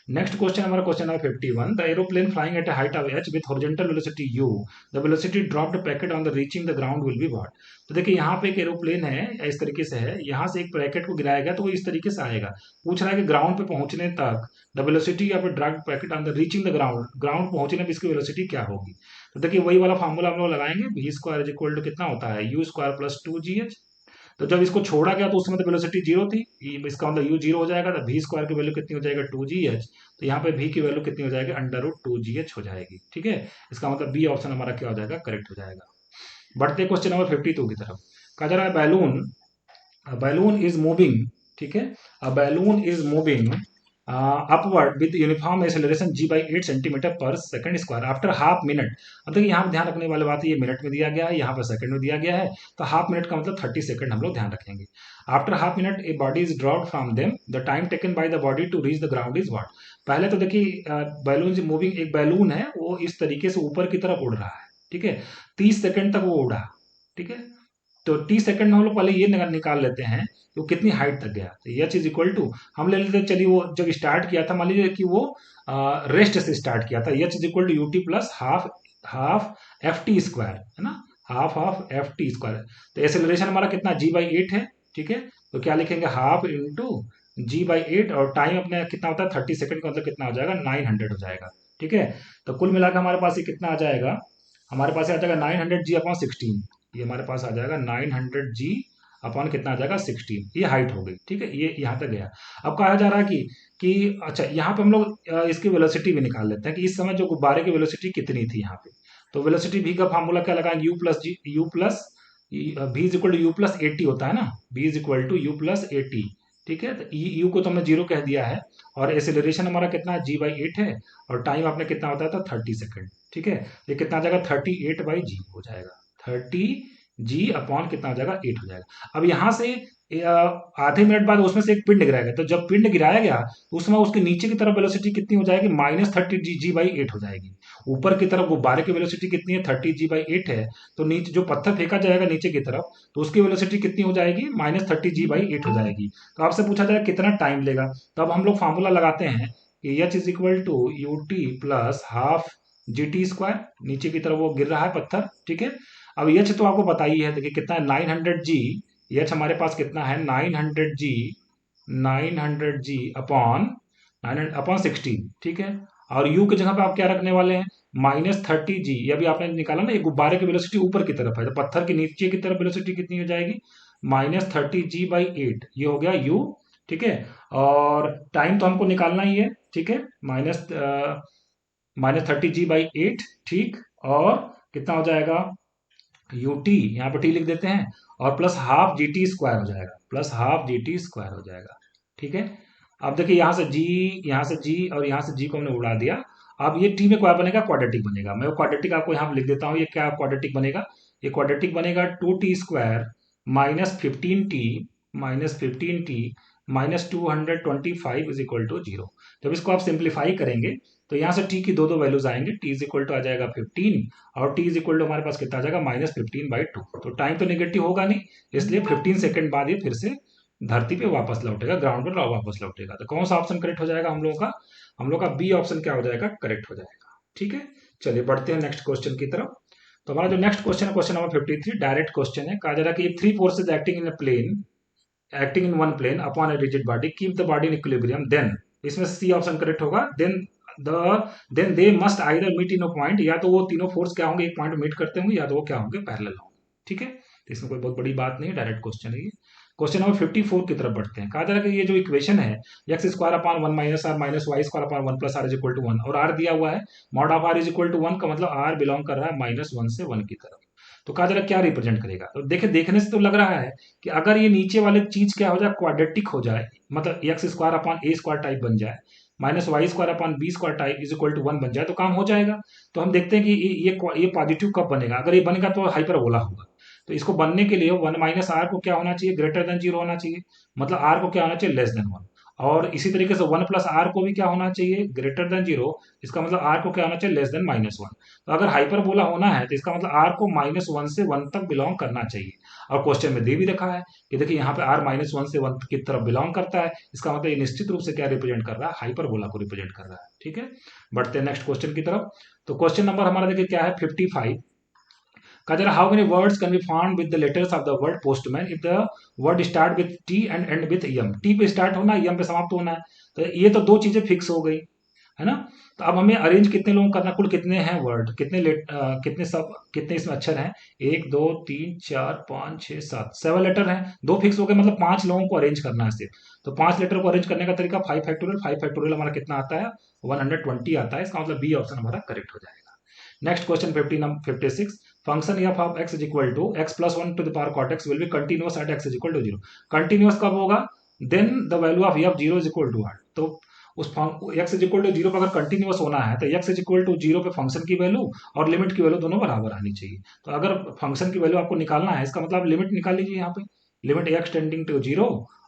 नेक्स्ट क्वेश्चन हमारा question number 51, the aeroplane flying eight a height of h with horizontal velocity u, the velocity dropped packet on the reaching the ground will be what। तो देखिए यहाँ पे एक aeroplane है, इस तरीके से है, यहाँ से एक पैकेट को गिराया गया तो वो इस तरीके से आएगा। पूछ रहा है कि ग्राउंड पे पहुंचने तक the velocity of dropped packet on the reaching the ground, ground पहुंचने पर इसकी वेलोसिटी क्या होगी। तो देखिए वही वाला फॉर्मूला हम लोग लगाएंगे, v square is equal to कितना होता है, u स्क्वायर प्लस 2gh। तो जब इसको छोड़ा गया तो उसमें तो वेलोसिटी जीरो थी, इसका मतलब यू जीरो हो जाएगा, तो वी स्क्वायर की वैल्यू कितनी हो जाएगा, 2gh। तो यहाँ पे वी की वैल्यू कितनी हो जाएगी, √2gh हो जाएगी। ठीक है, इसका मतलब बी ऑप्शन हमारा क्या हो जाएगा, करेक्ट हो जाएगा। बढ़ते क्वेश्चन नंबर 52 की तरफ। कहा जा रहा है बैलून इज मूविंग, ठीक है, a balloon is moving upward with uniform acceleration g by 8 centimetre per second square after half minute. अब देखिए यहाँ ध्यान रखने वाली बात है, ये मिनट में दिया गया है, यहाँ पर सेकंड में दिया गया है, तो हाफ मिनट का मतलब 30 सेकंड हम लोग ध्यान रखेंगे। After half minute a body is dropped from them, the time taken by the body to reach the ground is what. पहले तो देखिए बैलून मूविंग, एक बैलून है वो इस तरीके से ऊपर की तरफ उड़ रहा है, ठीक है, 30 सेकंड तक वो उड़ा, ठीक है। तो 30 सेकंड में हम लोग पहले ये निकाल लेते हैं कि वो कितनी हाइट तक गया। तो एच इज इक्वल टू, हम ले लेते हैं, चलिए वो जब स्टार्ट किया था, मान लीजिए कि वो रेस्ट से स्टार्ट किया था, h is equal to u t plus half half f t square, है ना, half of f t square. तो एक्सेलरेशन हमारा कितना, जी बाई 8 है, ठीक है। तो क्या लिखेंगे, हाफ इंटू जी बाई 8, और टाइम अपने कितना होता है 30 सेकंड का, मतलब कितना हो जाएगा 900 हो जाएगा, ठीक है। तो कुल मिलाकर हमारे पास ये कितना आ जाएगा, हमारे पास आ जाएगा 900g/16, ये हमारे पास आ जाएगा 900g अपॉन कितना आ जाएगा 16, ये हाइट हो गई, ठीक है, ये यहाँ तक गया। अब कहा जा रहा है कि अच्छा यहाँ पे हम लोग इसकी वेलोसिटी भी निकाल लेते हैं कि इस समय जो गुब्बारे की वेलोसिटी कितनी थी यहाँ पे। तो वेलोसिटी भी का फार्मूला क्या लगाएंगे, u plus v is equal to u plus 80 होता है ना, v is equal to u plus 80, ठीक है। तो यू को तो हमने जीरो कह दिया है, और एक्सेलरेशन हमारा कितना है, जी बाई 8 है, और टाइम आपने कितना होता था 30 सेकंड, ठीक है। ये कितना आ जाएगा 38/g हो जाएगा, 30g अपॉन कितना हो जाएगा 8 हो जाएगा। अब यहाँ से आधे मिनट बाद उसमें से एक पिंड गिराएगा, तो जब पिंड गिराया गया तो उसमें उसके नीचे की तरफ वेलोसिटी कितनी हो जाएगी, -30g/8 हो जाएगी। ऊपर की तरफ गुब्बारे की वेलोसिटी कितनी है, 30g/8 है, तो नीचे जो पत्थर फेंका जाएगा नीचे की तरफ, तो उसकी वेलोसिटी कितनी हो जाएगी, -30g/8 हो जाएगी। तो आपसे पूछा जाएगा कितना टाइम लेगा, तो अब हम लोग फॉर्मूला लगाते हैं कि h is equal to u t plus half g t square, नीचे की तरफ वो गिर रहा है पत्थर, ठीक है। अब एच तो आपको पता ही है, देखिए कितना है 900g, एच हमारे पास कितना है 900g, 900g अपॉन 16, ठीक है। और u की जगह पे आप क्या रखने वाले हैं, -30g, ये अभी आपने निकाला ना, ये गुब्बारे की वेलोसिटी ऊपर की तरफ है, तो पत्थर के नीचे की तरफ वेलोसिटी कितनी हो जाएगी, -30g/8, ये हो गया u, ठीक है। और टाइम तो हमको निकालना ही है, ठीक है, -30g/8, ठीक। और कितना हो जाएगा, यू टी, यहाँ पर टी लिख देते हैं, और plus half g t square हो जाएगा, plus half g t square हो जाएगा, ठीक है। अब देखिए यहाँ से जी, यहाँ से जी, और यहाँ से जी को हमने उड़ा दिया। अब ये टी में क्या बनेगा, क्वाड्रेटिक बनेगा। मैं वो क्वाड्रेटिक आपको यहाँ लिख देता हूँ, ये क्या क्वाड्रेटिक बनेगा, ये क्वाड्रेटिक बनेगा 2t² -15t -225 is equal to 0। जब इसको आप सिंप्लीफाई करेंगे तो यहाँ से टी की दो दो वैल्यूज आएंगे, टी इज इक्वल टू आ जाएगा 15, और टी इज इक्वल टू हमारे पास कितना आ जाएगा -15/2। तो टाइम तो नेगेटिव होगा नहीं, इसलिए 15 सेकंड बाद ये फिर से धरती पे वापस लौटेगा, ग्राउंड पर वापस लौटेगा। तो कौन सा ऑप्शन करेक्ट हो जाएगा हम लोगों का, हम लोग का बी ऑप्शन क्या हो जाएगा, करेक्ट हो जाएगा, ठीक है। चलिए बढ़ते हैं नेक्स्ट क्वेश्चन की तरफ। तो हमारा जो नेक्स्ट क्वेश्चन है, क्वेश्चन नंबर 53, डायरेक्ट क्वेश्चन है। कहा जा रहा है कि three forces acting in a plane, acting in one plane upon a rigid body keep the body in equilibrium, then, इसमें सी ऑप्शन करेक्ट होगा, then they must either meet in a point, या तो वो तीनों force क्या होंगे, एक point meet करते होंगे, या तो वो क्या होंगे, पैरेलल होंगे, ठीक है। तो इसमें कोई बहुत बड़ी बात नहीं है, डायरेक्ट क्वेश्चन है ये। क्वेश्चन नंबर 54 की तरफ बढ़ते हैं। कहा जा रहा है कि ये जो इक्वेशन है, x square upon 1 minus r minus y square upon 1 plus r is equal to 1, और आर दिया हुआ है mod of r is equal to 1, का मतलब आर बिलोंग कर रहा है -1 से 1 की तरफ। तो कहा जा रहा है क्या रिप्रेजेंट करेगा, तो देखे देखने से तो लग रहा है कि अगर ये नीचे वाले चीज क्या हो जाए, क्वाड्रेटिक हो जाए, मतलब x square upon a square type बन जाए, -y square upon b square type is equal to 1 बन जाए, तो काम हो जाएगा। तो हम देखते हैं कि ये पॉजिटिव कब बनेगा, अगर ये बनेगा तो हाइपरबोला होगा। तो इसको बनने के लिए 1 माइनस आर को क्या होना चाहिए, ग्रेटर देन 0 होना चाहिए, मतलब आर को क्या होना चाहिए, लेस देन 1। और इसी तरीके से 1 प्लस आर को भी क्या होना चाहिए, ग्रेटर देन जीरो। इसका मतलब आर को क्या होना चाहिए, लेस देन -1। तो अगर हाइपरबोला होना है तो इसका मतलब आर को -1 से 1 तक बिलोंग करना चाहिए। और क्वेश्चन में दे भी रखा है कि देखिए यहाँ पे आर -1 से 1 की तरफ बिलोंग करता है, इसका मतलब ये निश्चित रूप से क्या रिप्रेजेंट कर रहा है, हाइपरबोला को रिप्रेजेंट कर रहा है। ठीक है, बढ़ते हैं नेक्स्ट क्वेश्चन की तरफ। तो क्वेश्चन नंबर हमारा देखिए क्या है, 55 का जरा, how many words can be found with the letters of the word postman if the word start with t and end with m. T पे स्टार्ट होना है, एम पे समाप्त होना है। तो ये तो दो चीजें फिक्स हो गई है ना। तो अब हमें अरेंज कितने लोगों को करना, कुल कितने हैं वर्ड, कितने सब कितने इसमें अक्षर हैं, 1 2 3 4 5 6 7, 7 लेटर हैं, दो फिक्स हो गए, मतलब 5 लोगों को अरेंज करना है सिर्फ। तो 5 लेटर को अरेंज करने का तरीका 5 फैक्टोरियल, 5 फैक्टोरियल हमारा कितना आता है, 120 आता है। इसका मतलब बी ऑप्शन हमारा करेक्ट हो जाएगा। Next question 56, function f of x is equal to x plus 1 to the power cot x will be continuous at x is equal to zero. Continuous कब होगा, then the value of f zero is equal to one. तो उस x is equal to zero पर अगर continuous होना है तो x is equal to zero पे फंक्शन की वैल्यू और लिमिट की वैल्यू दोनों बराबर आनी चाहिए। तो अगर फंक्शन की वैल्यू आपको निकालना है, इसका मतलब लिमिट निकाल लीजिए यहाँ पे, limit x tending to zero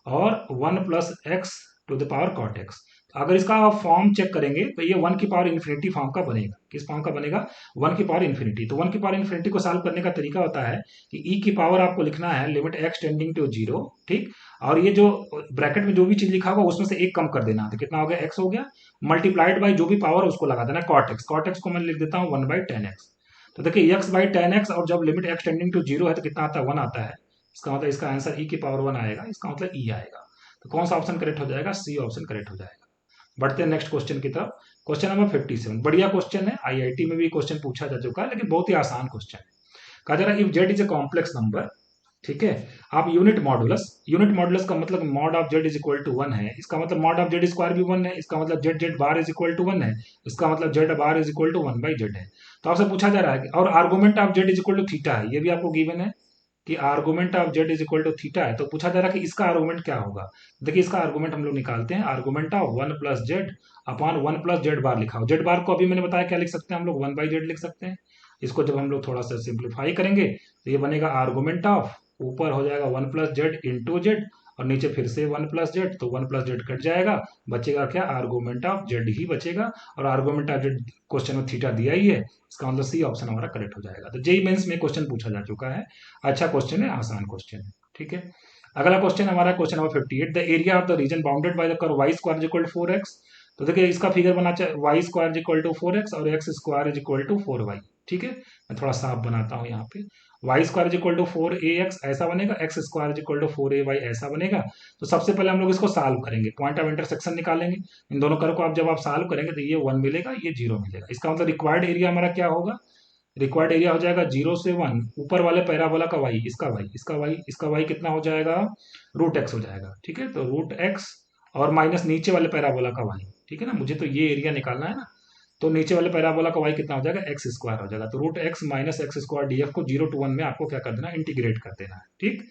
और 1 plus x to the power cot x. अगर इसका आप फॉर्म चेक करेंगे तो ये 1 की पावर इन्फिनिटी फॉर्म का बनेगा। किस फॉर्म का बनेगा, 1 की पावर इन्फिनिटी। तो 1 की पावर इन्फिनिटी को सॉल्व करने का तरीका होता है कि ई की पावर आपको लिखना है limit x tending to zero, ठीक। और ये जो ब्रैकेट में जो भी चीज लिखा होगा उसमें से एक कम कर देना, तो कितना हो गया, एक्स हो गया, मल्टीप्लाइड बाई जो भी पावर उसको लगा देना, कॉट एक्स। कॉट एक्स को मैं लिख देता हूँ 1/10x। तो देखिए एक्स बाई 10x, और जब limit x tending to zero है तो कितना आता है, 1 आता है। इसका मतलब इसका आंसर ई की पावर 1 आएगा, इसका मतलब ई आएगा। तो कौन सा ऑप्शन करेक्ट हो जाएगा, सी ऑप्शन करेक्ट हो जाएगा। बढ़ते हैं नेक्स्ट क्वेश्चन की तरफ। क्वेश्चन नंबर 57, बढ़िया क्वेश्चन है, आईआईटी में भी क्वेश्चन पूछा जा चुका है, लेकिन बहुत ही आसान क्वेश्चन है। कहा जा रहा है if z is a complex number, ठीक है, आप यूनिट मॉडुलस का मतलब mod of z is equal to 1 है, इसका मतलब मॉड ऑफ जेड स्क्वायर भी 1 है, इसका मतलब z z bar is equal to 1 है, इसका मतलब z bar is equal to 1/जेड है। तो आपसे पूछा जा रहा है और argument of z is equal to theta है, ये भी आपको गिवन है कि argument of z is equal to theta है। तो पूछा जा रहा है कि इसका आर्गुमेंट क्या होगा। देखिए इसका आर्गुमेंट हम लोग निकालते हैं, argument of 1 plus z upon 1 plus z bar लिखा हो। जेड बार को अभी मैंने बताया क्या लिख सकते हैं हम लोग, 1/जेड लिख सकते हैं। इसको जब हम लोग थोड़ा सा सिंप्लीफाई करेंगे तो ये बनेगा आर्गुमेंट ऑफ, ऊपर हो जाएगा 1 प्लस जेड इंटू जेड, और नीचे फिर से 1 प्लस जेड, तो 1 प्लस जेड कट जाएगा, बचेगा क्या, आर्गुमेंट ऑफ जेड ही बचेगा। और आर्गुमेंट ऑफ जेड क्वेश्चन में थीटा दिया ही है, इसका मतलब सी ऑप्शन हमारा करेक्ट हो जाएगा। तो जेई मेंस में क्वेश्चन पूछा जा चुका है, अच्छा क्वेश्चन है, आसान क्वेश्चन है, ठीक है। अगला क्वेश्चन हमारा question number 58, the area of the region bounded by the curve y square is equal to 4x। तो देखिए इसका फिगर बना चाहिए, y square is equal to 4x और x square is equal to 4y, ठीक है। मैं थोड़ा साफ बनाता हूँ यहाँ पे, y square is equal to 4ax ऐसा बनेगा, x square is equal to 4ay ऐसा बनेगा। तो सबसे पहले हम लोग इसको सॉल्व करेंगे, पॉइंट ऑफ इंटरसेक्शन निकालेंगे, इन दोनों कर्व को आप जब आप सॉल्व करेंगे तो ये 1 मिलेगा, ये 0 मिलेगा। इसका मतलब रिक्वायर्ड एरिया हमारा क्या होगा, रिक्वायर्ड एरिया हो जाएगा 0 से 1, ऊपर वाले पैराबोला का वाई, इसका वाई कितना हो जाएगा, रूट एक्स हो जाएगा, ठीक है। तो रूट एक्स और माइनस नीचे वाले पैराबोला का वाई, ठीक है ना, मुझे तो ये एरिया निकालना है ना। तो नीचे वाले पैराबोला का वाई कितना हो जाएगा, एक्स स्क्वायर हो जाएगा। तो root x minus x square df को 0 to 1 में आपको क्या कर देना, इंटीग्रेट कर देना है, ठीक।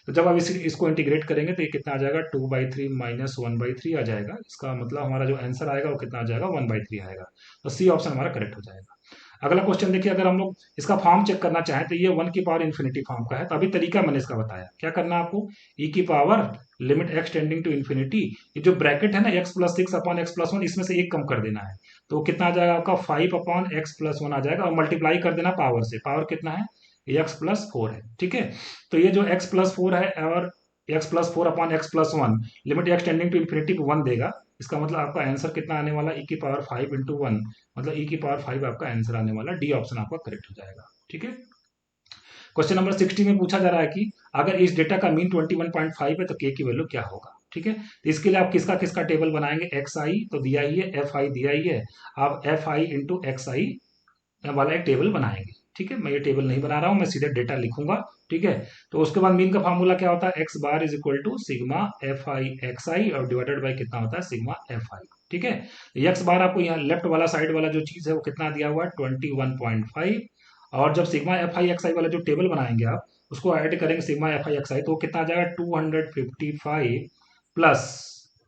तो जब आप इसको इंटीग्रेट करेंगे तो ये कितना आ जाएगा, 2/3 माइनस 1/3 आ जाएगा। इसका मतलब हमारा जो आंसर आएगा वो कितना आ जाएगा, 1/3 आएगा। तो सी ऑप्शन हमारा करेक्ट हो जाएगा। अगला क्वेश्चन देखिए, अगर हम लोग इसका फॉर्म चेक करना चाहें तो ये 1 की पावर इन्फिनिटी फॉर्म का है। तो अभी तरीका मैंने इसका बताया, क्या करना है आपको, ई की power limit x tending to infinity, ये जो ब्रैकेट है ना x plus 6 upon x plus 1, इसमें से एक कम कर देना है। तो कितना आ जाएगा आपका, 5 अपॉन एक्स प्लस 1 आ जाएगा, और मल्टीप्लाई कर देना पावर से, पावर कितना है, एक्स प्लस 4 है, ठीक है। तो ये जो एक्स प्लस 4 है और x plus 4 upon x plus 1, limit x tending to infinity को 1 देगा। इसका मतलब आपका आंसर कितना आने वाला, ई की पावर 5 इंटू 1, मतलब ई की पावर 5 आपका आंसर आने वाला, डी ऑप्शन आपका करेक्ट हो जाएगा, ठीक है। क्वेश्चन नंबर 60 में पूछा जा रहा है कि अगर इस डेटा का मीन 21.5 है तो के की वैल्यू क्या होगा, ठीक है। तो इसके लिए आप किसका किसका टेबल बनाएंगे, एक्स आई तो दिया ही है, एफ आई दिया ही है, आप एफ आई इंटू एक्स आई वाला एक टेबल बनाएंगे, ठीक है। मैं ये टेबल नहीं बना रहा हूं, मैं सीधे डेटा लिखूंगा, ठीक है। तो उसके बाद मीन का फार्मूला क्या होता है, x bar is equal to sigma f i x i और डिवाइडेड बाई कितना होता है, सिग्मा एफ आई, ठीक है। एक्स बार आपको यहाँ लेफ्ट वाला साइड वाला जो चीज है वो कितना दिया हुआ है, 21.5, और जब सिग्मा एफ आई एक्स आई वाला जो टेबल बनाएंगे आप उसको ऐड करेंगे सिग्मा एफ आई एक्स आई, तो वो कितना आ जाएगा, 255 प्लस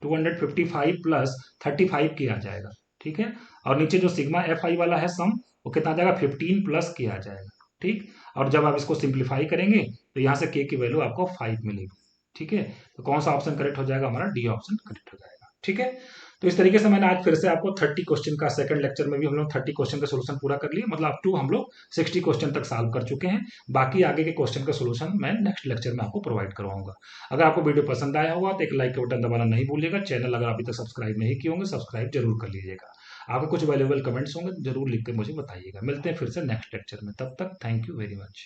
255 प्लस 35 की आ जाएगा, ठीक है। और नीचे जो सिग्मा एफ आई वाला है सम, वो कितना आ जाएगा, 15 प्लस के आ जाएगा, ठीक। और जब आप इसको सिंप्लीफाई करेंगे तो यहाँ से के की वैल्यू आपको 5 मिलेगी, ठीक है। तो कौन सा ऑप्शन करेक्ट हो जाएगा, हमारा डी ऑप्शन करेक्ट हो जाएगा। ठीक है। तो इस तरीके से मैंने आज फिर से आपको 30 क्वेश्चन का, सेकंड लेक्चर में भी हम लोग 30 क्वेश्चन का सोल्यूशन पूरा कर लिए, मतलब अप टू हम लोग 60 क्वेश्चन तक सॉल्व कर चुके हैं। बाकी आगे के क्वेश्चन का सोल्यूशन मैं नेक्स्ट लेक्चर में आपको प्रोवाइड करवाऊंगा। अगर आपको वीडियो पसंद आया होगा तो एक लाइक का बटन दबाना नहीं भूलिएगा। चैनल अगर अभी तक सब्सक्राइब नहीं किए होंगे, सब्सक्राइब जरूर कर लीजिएगा। आपको कुछ वैल्यूएबल कमेंट्स होंगे जरूर लिख के मुझे बताइएगा। मिलते हैं फिर से नेक्स्ट लेक्चर में, तब तक थैंक यू वेरी मच।